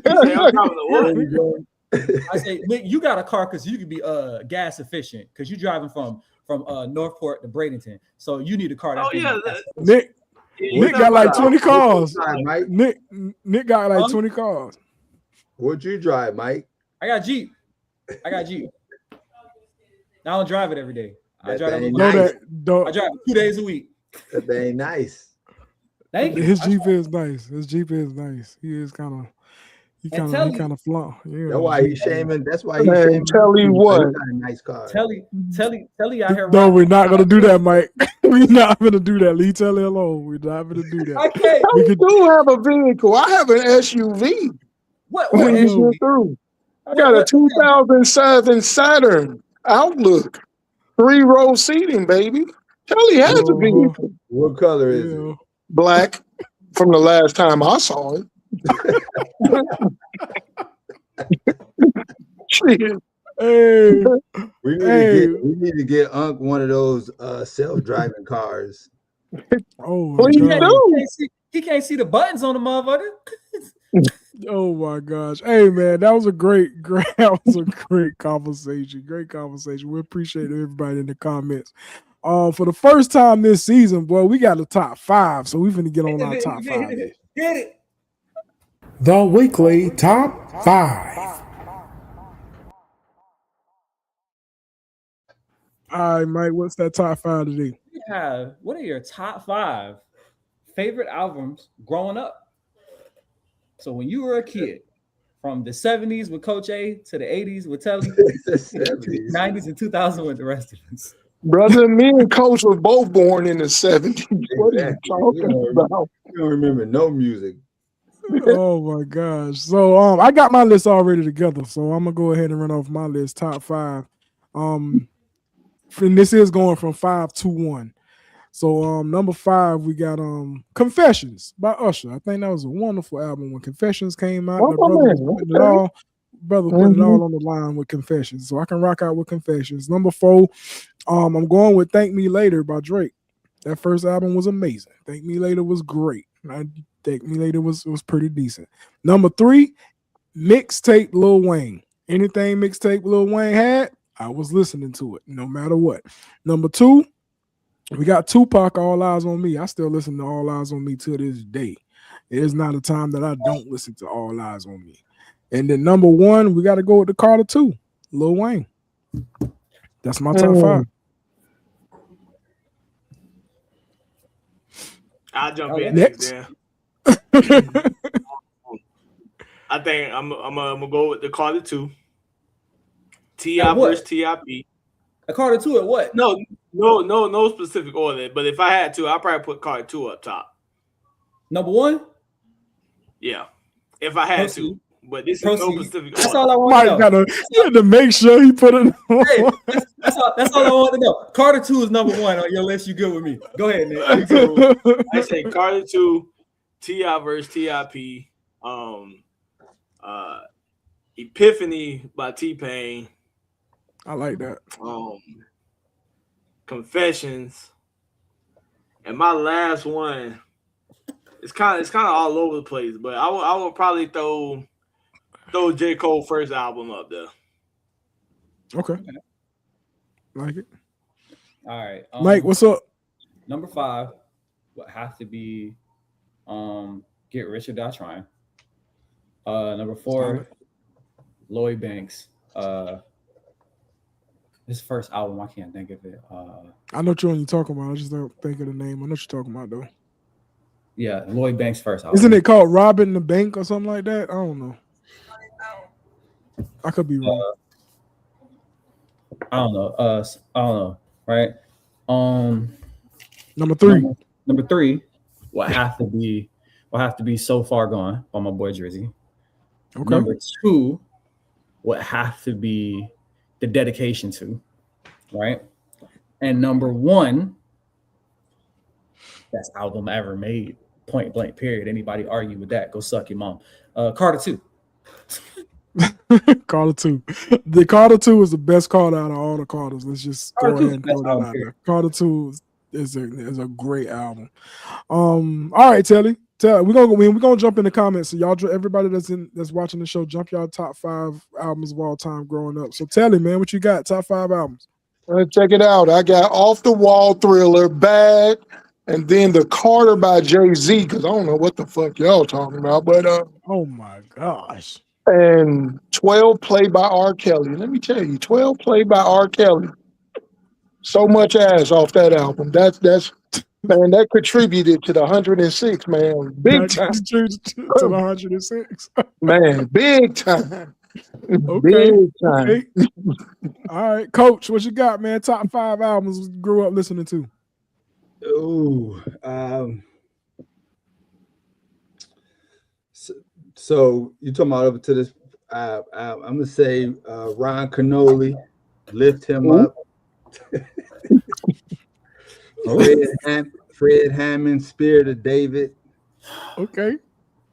Speaker 2: I'm
Speaker 4: We doing-
Speaker 5: I say, Nick, you got a car because you can be gas efficient because you're driving from Northport to Bradenton. So you need a car. That's
Speaker 2: Oh yeah,
Speaker 5: gonna be-
Speaker 1: Nick
Speaker 2: you
Speaker 1: Nick
Speaker 2: know
Speaker 1: got like
Speaker 2: what?
Speaker 1: 20 cars.
Speaker 4: Drive, Mike.
Speaker 1: Nick got like
Speaker 5: Huh?
Speaker 1: 20 cars.
Speaker 4: What'd you drive, Mike?
Speaker 5: I got Jeep. I don't drive it every day. I
Speaker 4: That
Speaker 5: drive
Speaker 4: thing
Speaker 5: it.
Speaker 1: Know
Speaker 4: nice.
Speaker 1: that dog,
Speaker 5: I drive it 2 days a week.
Speaker 4: That ain't nice.
Speaker 5: Thank you.
Speaker 1: his Jeep is nice. His Jeep is nice. He is kind
Speaker 5: tell
Speaker 1: of flunk. Yeah.
Speaker 4: That's why he's shaming. That's why he's
Speaker 3: Man,
Speaker 4: shaming.
Speaker 3: tell you
Speaker 4: He
Speaker 3: what.
Speaker 4: got a nice car.
Speaker 5: Telly out here.
Speaker 1: No,
Speaker 5: riding-
Speaker 1: we're not gonna do that, Mike. We're not gonna do that. Leave Telly alone. We're not gonna do
Speaker 5: I
Speaker 1: that.
Speaker 5: can't.
Speaker 1: We
Speaker 3: I
Speaker 1: could
Speaker 3: do have a vehicle. I have an SUV.
Speaker 5: What?
Speaker 3: When you
Speaker 1: SUV?
Speaker 3: get through, I got a 2007 Saturn Outlook, 3-row seating, baby. Kelly has to be
Speaker 4: What color is it?
Speaker 3: black from the last time I saw it. Shit.
Speaker 1: Hey,
Speaker 4: We need to get Unc one of those self-driving cars.
Speaker 1: oh my
Speaker 3: Please
Speaker 1: god.
Speaker 3: do.
Speaker 5: He can't see the buttons on the motherfucker.
Speaker 1: Oh my gosh. Hey man, that was a great conversation. Great conversation. We appreciate everybody in the comments. For the first time this season, boy, we got a top 5, so we're finna get on our top 5.
Speaker 5: Get it.
Speaker 10: The weekly top 5.
Speaker 1: All right, Mike, what's that top 5 today?
Speaker 5: What are your top 5 favorite albums growing up? So when you were a kid, from the 70s with Coach A to the 80s with Telly,
Speaker 4: The
Speaker 5: to the 90s and 2000 with the rest of us.
Speaker 3: Brother, me and Coach were both born in the 70s. What are you talking about?
Speaker 4: You don't remember no music.
Speaker 1: Oh my gosh. So I got my list already together. So I'm gonna go ahead and run off my list, top 5. And this is going from 5 to 1. So number 5, we got Confessions by Usher. I think that was a wonderful album when Confessions came out. The brother was putting it all on the line with Confessions. So I can rock out with Confessions. Number 4, I'm going with Thank Me Later by Drake. That first album was amazing. Thank Me Later was great. Thank Me Later was pretty decent. Number 3, Mixtape Lil Wayne. Anything Mixtape Lil Wayne had, I was listening to it no matter what. Number 2, we got Tupac, All Eyes on Me. I still listen to All Eyes on Me to this day. There's not a time that I don't listen to All Eyes on Me. And then number 1, we got to go with the Carter 2, Lil Wayne. That's my top 5.
Speaker 2: I'll jump in
Speaker 1: next.
Speaker 2: there. I think I'm gonna go with the Carter 2. T.I. versus T.I.P.
Speaker 5: A Carter 2 at what?
Speaker 2: No specific order. But if I had to, I'd probably put Carter 2 up top.
Speaker 5: Number 1?
Speaker 2: Yeah. If I had to. But this is no specific
Speaker 5: That's
Speaker 2: order.
Speaker 5: all I want to know.
Speaker 1: You had to make sure he put it on.
Speaker 5: Hey, that's all I want to know. Carter 2 is number 1 on your list. You good with me? Go ahead, Nick.
Speaker 2: So, I say Carter 2, T.I. versus T.I.P. Epiphany by T-Pain.
Speaker 1: I like that.
Speaker 2: Confessions. And my last one, it's kind of all over the place, but I would probably throw J. Cole first album up there.
Speaker 1: Okay. Like it.
Speaker 5: All right.
Speaker 1: Mike, what's up?
Speaker 5: Number 5 would have to be Get Rich or Die Trying. Number 4, Lloyd Banks. His first album, I can't think of it.
Speaker 1: I know what you're talking about. I just don't think of the name. I know what you're talking about though.
Speaker 5: Yeah, Lloyd Banks' first album.
Speaker 1: Isn't it called Robbing the Bank or something like that? I don't know. I could be wrong.
Speaker 5: I don't know. Right.
Speaker 1: Number 3.
Speaker 5: Number 3 will have to be So Far Gone by my boy Drizzy.
Speaker 1: Okay.
Speaker 5: Number 2 would have to be The Dedication To, right? And number 1, best album ever made, point blank, period. Anybody argue with that, go suck your mom. Carter 2.
Speaker 1: Carter 2. The Carter 2 is the best Carter out of all the Carters. Let's just go ahead and throw that out there. Carter 2 is a great album. All right, Telly. We're gonna jump in the comments. So y'all, everybody that's watching the show, jump y'all top 5 albums of all time growing up. So Telly, man, what you got? Top 5 albums.
Speaker 3: Check it out. I got Off the Wall, Thriller, Bad, and then the Carter by Jay-Z, because I don't know what the fuck y'all talking about, but
Speaker 1: oh my gosh.
Speaker 3: And 12 Play by R. Kelly. Let me tell you, 12 Play by R. Kelly. So much ass off that album. That's man, that contributed to the 106, man. Big time.
Speaker 1: To the 106.
Speaker 3: Man, big time.
Speaker 1: Okay.
Speaker 3: Big time.
Speaker 1: Okay. All right, Coach, what you got, man? Top 5 albums you grew up listening to.
Speaker 4: So you talking about over to this I'm gonna say Ron Canoli, Lift Him Up. Fred Hammond, Spirit of David.
Speaker 1: Okay.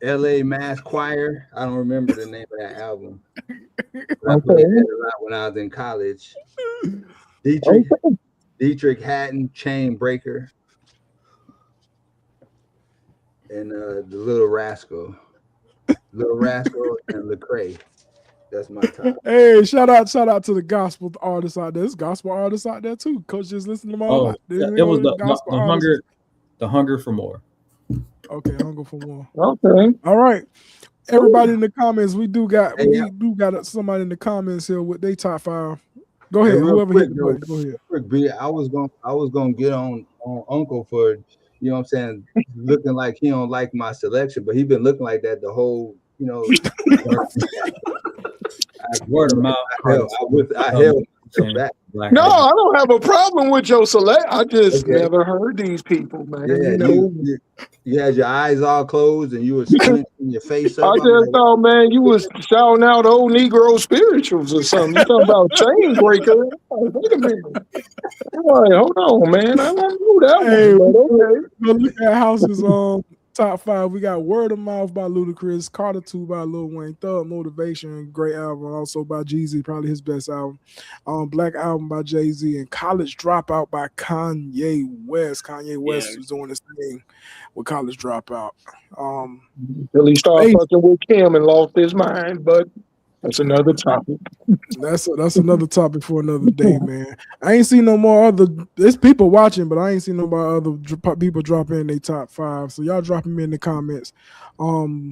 Speaker 4: L.A. Mass Choir. I don't remember the name of that album. But I played that a lot when I was in college. Dietrich Haddon, Chain Breaker. And the Little Rascal and Lecrae. That's my top.
Speaker 1: Hey, shout out to the gospel artists out there. There's gospel artists out there too. Coach just listened to them all.
Speaker 5: It was the hunger for more.
Speaker 1: Okay, hunger for more.
Speaker 3: Okay.
Speaker 1: All right. Everybody in the comments, we do got somebody in the comments here with their top 5. Go ahead. Whoever hit the button, go ahead.
Speaker 4: Quick, B, I was gonna get on Uncle for, you know what I'm saying, looking like he don't like my selection, but he been looking like that the whole, you know.
Speaker 5: Word of mouth.
Speaker 4: I held back.
Speaker 3: No, I don't have a problem with your select. I just never heard these people, man.
Speaker 4: Yeah,
Speaker 3: you know,
Speaker 4: you had your eyes all closed and you were squinting your face up.
Speaker 3: I just thought, man, you was shouting out old Negro spirituals or something. You talking about Chain Breaker? Wait a minute. All right, hold on, man. I don't know that one. But okay.
Speaker 1: Look at House's top 5. We got Word of Mouth by Ludacris, Carter 2 by Lil Wayne, Thug Motivation, great album, also by Jeezy, probably his best album. Black Album by Jay-Z, and College Dropout by Kanye West. Kanye West was doing his thing with College Dropout.
Speaker 3: Till he started fucking with Kim and lost his mind, but that's another topic.
Speaker 1: That's another topic for another day, man. I ain't seen no more there's people watching, but I ain't seen no more other people drop in their top 5. So y'all drop them in the comments.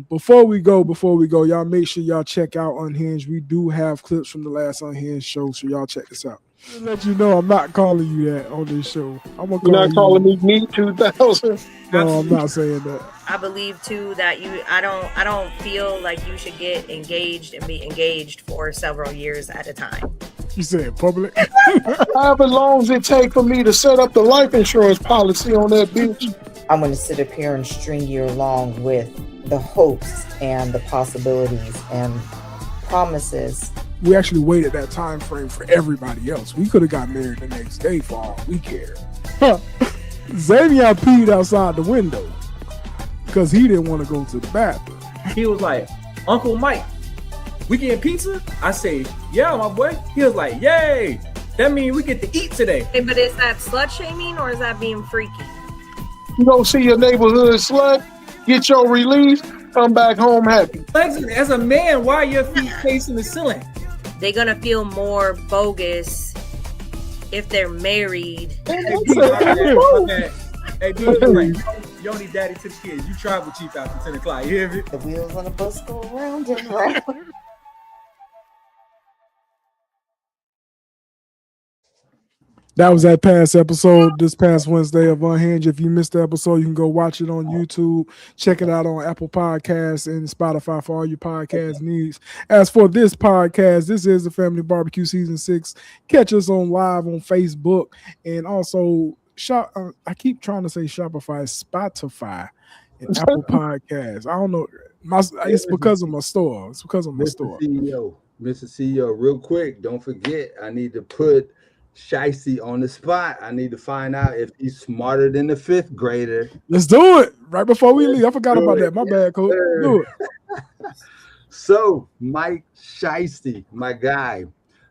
Speaker 1: Before we go, y'all make sure y'all check out Unhinged. We do have clips from the last Unhinged show, so y'all check this out. I'll let you know I'm not calling you that on this show.
Speaker 3: You're not calling me Neat 2000.
Speaker 1: No, I'm not saying that.
Speaker 11: I believe too that I don't feel like you should get engaged and be engaged for several years at a time.
Speaker 1: You said public?
Speaker 3: However long as it take for me to set up the life insurance policy on that bitch.
Speaker 12: I'm going to sit up here and string you along with the hopes and the possibilities and promises.
Speaker 1: We actually waited that time frame for everybody else. We could have got married the next day for all we cared. Xavier peed outside the window because he didn't want to go to the bathroom.
Speaker 5: He was like, Uncle Mike, we getting pizza? I say, yeah, my boy. He was like, yay, that means we get to eat today.
Speaker 11: Hey, but is that slut shaming or is that being freaky?
Speaker 3: You go see your neighborhood slut, get your release, come back home happy.
Speaker 5: As a man, why are your feet facing the ceiling?
Speaker 11: They're going to feel more bogus if they're married.
Speaker 5: Hey, dude, you don't need daddy to the kids. You tribal chief after 10 o'clock. You hear me?
Speaker 12: The wheels on the bus go round and round.
Speaker 1: That was that past episode, this past Wednesday of Unhinged. If you missed the episode, you can go watch it on YouTube. Check it out on Apple Podcasts and Spotify for all your podcast needs. As for this podcast, this is the Family Barbecue Season 6. Catch us on live on Facebook. And also, I keep trying to say Shopify, Spotify, and Apple Podcasts. I don't know. It's because of my store. It's because of my store.
Speaker 4: Mr. CEO, real quick, don't forget, I need to put Shicey on the spot. I need to find out if he's smarter than the 5th grader.
Speaker 1: Let's do it right before we leave. I forgot about that. My bad, Coach. Do it.
Speaker 4: So, Mike Shicey, my guy,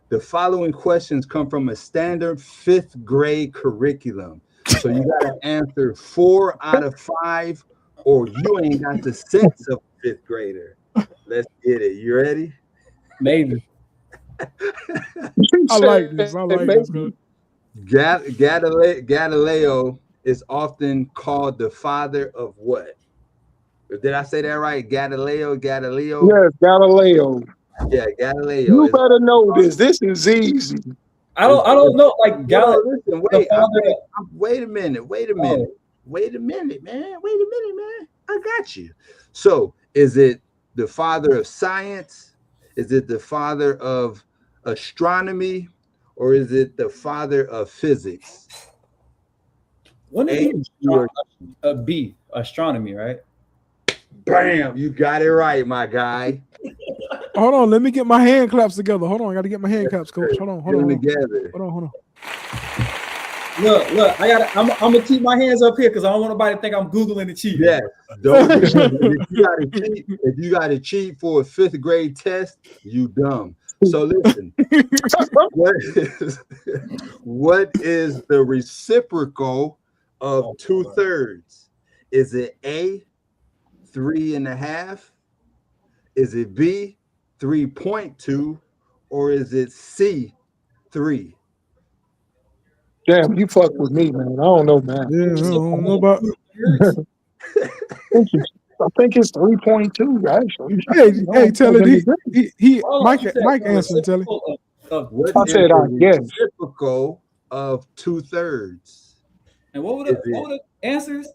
Speaker 4: the following questions come from a standard 5th grade curriculum. So you got to answer 4 out of 5, or you ain't got the sense of a 5th grader. Let's get it. You ready?
Speaker 5: Maybe.
Speaker 1: I like this.
Speaker 4: Galileo is often called the father of what? Did I say that right? Galileo?
Speaker 3: Yes, Galileo.
Speaker 4: Yeah, Galileo.
Speaker 3: You better know this. This is easy.
Speaker 5: I don't know. Like Galileo.
Speaker 4: Wait a minute, man. I got you. So, is it the father of science? Is it the father of astronomy, or is it the father of physics?
Speaker 5: When B, astronomy, right?
Speaker 4: Bam, you got it right, my guy.
Speaker 1: Hold on. Let me get my hand claps together. Hold on. I got to get my hand claps, coach. Hold on.
Speaker 4: Get them together.
Speaker 1: Hold on.
Speaker 5: Look, I'm gonna keep my hands up here because I don't want nobody to think I'm Googling the cheat.
Speaker 4: Yeah. Don't if you gotta cheat for a 5th grade test, you dumb. So listen, what is the reciprocal of 2/3? Is it A, 3.5? Is it B, 3.2? Or is it C, 3?
Speaker 3: Damn, you fuck with me, man. I don't know, man.
Speaker 1: Yeah, I don't know about.
Speaker 3: I think it's 3.2, actually.
Speaker 1: Hey, tell it. Mike answered. Tell it.
Speaker 4: What
Speaker 3: I said, I guess.
Speaker 4: Reciprocal of 2/3.
Speaker 5: And what were the answers?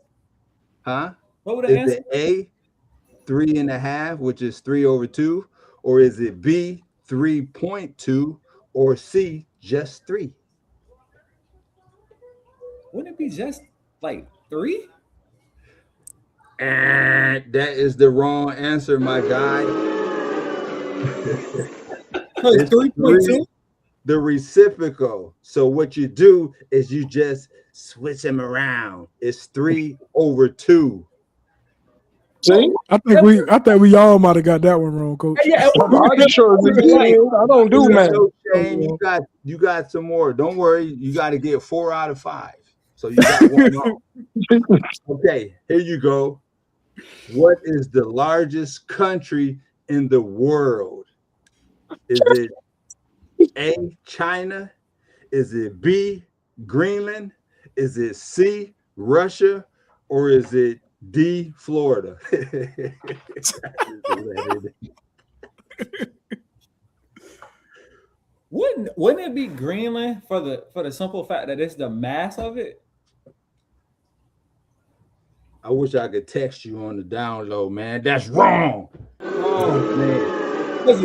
Speaker 4: Huh?
Speaker 5: What were the
Speaker 4: Is
Speaker 5: answers?
Speaker 4: it A, 3.5, which is 3/2, or is it B, 3.2, or C, just 3?
Speaker 5: Wouldn't it be just like 3?
Speaker 4: And that is the wrong answer, my guy.
Speaker 5: It's 3.2.
Speaker 4: The reciprocal. So what you do is you just switch them around. It's 3/2.
Speaker 3: See?
Speaker 1: I think we all might have got that one wrong, coach.
Speaker 5: Yeah,
Speaker 3: I'm sure we did. I don't do math.
Speaker 4: You got some more. Don't worry. You got to get 4 out of 5. So you got one wrong. Okay, here you go. What is the largest country in the world? Is it A, China? Is it B, Greenland? Is it C, Russia? Or is it D, Florida?
Speaker 5: Wouldn't it be Greenland for the simple fact that it's the mass of it?
Speaker 4: I wish I could text you on the down low, man. That's wrong. Oh man. It's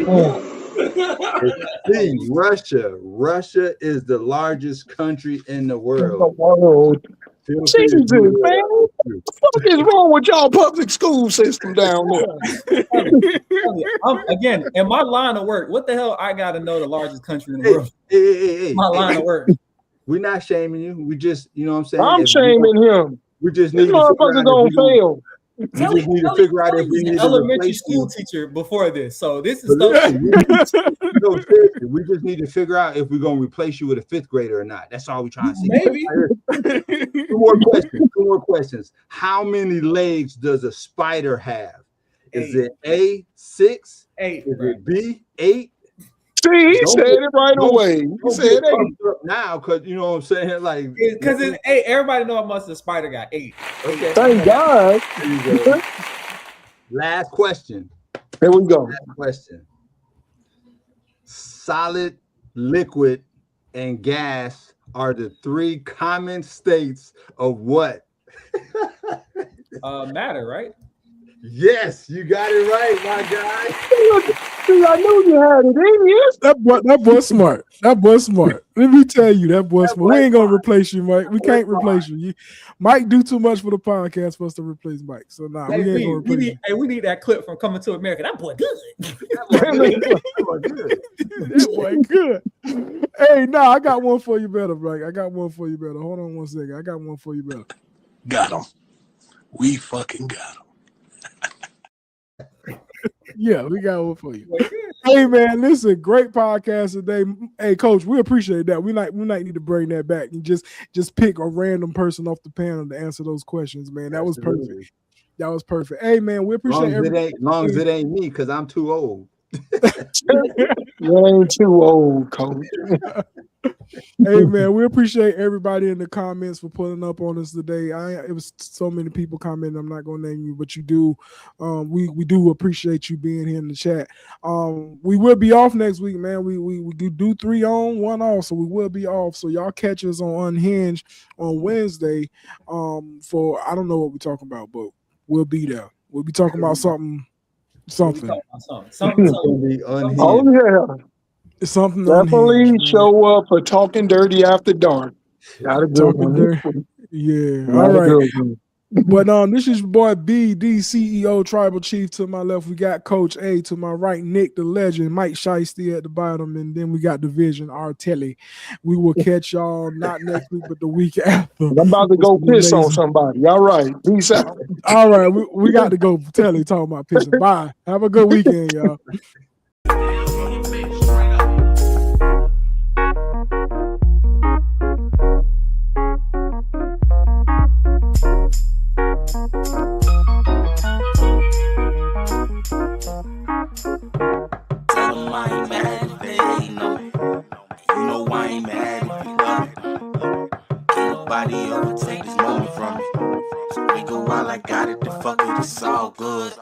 Speaker 4: C, Russia. Russia is the largest country in the world.
Speaker 3: Jesus, man. What the fuck is wrong with y'all public school system down there?
Speaker 5: Again, in my line of work, what the hell I gotta know the largest country in the world?
Speaker 4: Hey.
Speaker 5: My line of work.
Speaker 4: We're not shaming you. We just, you know what I'm saying?
Speaker 3: I'm shaming him.
Speaker 4: We just
Speaker 3: This
Speaker 4: need to
Speaker 3: motherfucker gonna fail.
Speaker 4: We just need to figure out if we need to
Speaker 5: elementary
Speaker 4: replace
Speaker 5: school
Speaker 4: you.
Speaker 5: teacher before this. So this is
Speaker 4: But
Speaker 5: stuff.
Speaker 4: listen, no, seriously, we just need to figure out if we're gonna replace you with a 5th grader or not. That's all we're trying to see.
Speaker 5: Maybe.
Speaker 4: Two more questions. How many legs does a spider have? Is it A, 6?
Speaker 5: 8.
Speaker 4: Is it B, 8?
Speaker 3: See, he said it right away. He said 8.
Speaker 4: Now, because you know what I'm saying, like
Speaker 5: Because it's 8. Everybody know how much the spider got 8.
Speaker 4: okay.
Speaker 3: Thank God.
Speaker 4: There you go. Last question.
Speaker 3: Here we go.
Speaker 4: Last question. Solid, liquid, and gas are the 3 common states of what?
Speaker 5: Matter, right?
Speaker 4: Yes, you got it right, my guy.
Speaker 3: See, I knew you had it in you.
Speaker 1: That boy smart. That boy smart. Let me tell you, that boy smart. We ain't gonna replace you, Mike. We can't replace you. Mike do too much for the podcast for us to replace Mike. So nah, we ain't gonna replace you.
Speaker 5: We need that clip from Coming to America. That boy good.
Speaker 1: That boy good. Hey, nah, I got one for you better, Mike. I got one for you better. Hold on one second. I got one for you better.
Speaker 10: Got him. We fucking got him.
Speaker 1: Yeah, we got one for you. Hey man, listen, great podcast today. Hey coach, we appreciate that. We might need to bring that back and just pick a random person off the panel to answer those questions, man. That was perfect. That was perfect. Hey man, we appreciate
Speaker 4: long as it ain't me, because I'm too old.
Speaker 3: You ain't too old, coach.
Speaker 1: Hey man, we appreciate everybody in the comments for pulling up on us today. It was so many people commenting. I'm not gonna name you, but you do. We do appreciate you being here in the chat. We will be off next week, man. We do 3 on, 1 off, so we will be off. So y'all catch us on Unhinged on Wednesday. For I don't know what we're talking about, but we'll be there. We'll be talking about something.
Speaker 5: Something.
Speaker 3: Oh yeah.
Speaker 1: It's something
Speaker 3: definitely
Speaker 1: unhinged,
Speaker 3: show up for Talking Dirty After Dark. Got a good one.
Speaker 1: Yeah. All right. But this is your boy B, D, CEO, Tribal Chief. To my left, we got Coach A. To my right, Nick the Legend, Mike Shiesty at the bottom, and then we got Division R. Telly. We will catch y'all not next week, but the week after.
Speaker 3: I'm about to go piss on somebody. All right. Peace out.
Speaker 1: All right, we got to go. Telly talking about pissing. Bye. Have a good weekend, y'all.
Speaker 13: Tell them I ain't mad if they ain't know. You know I ain't mad if you love it. Can't nobody ever take this moment from me. So we go while I got it, the fuck it, it's all good.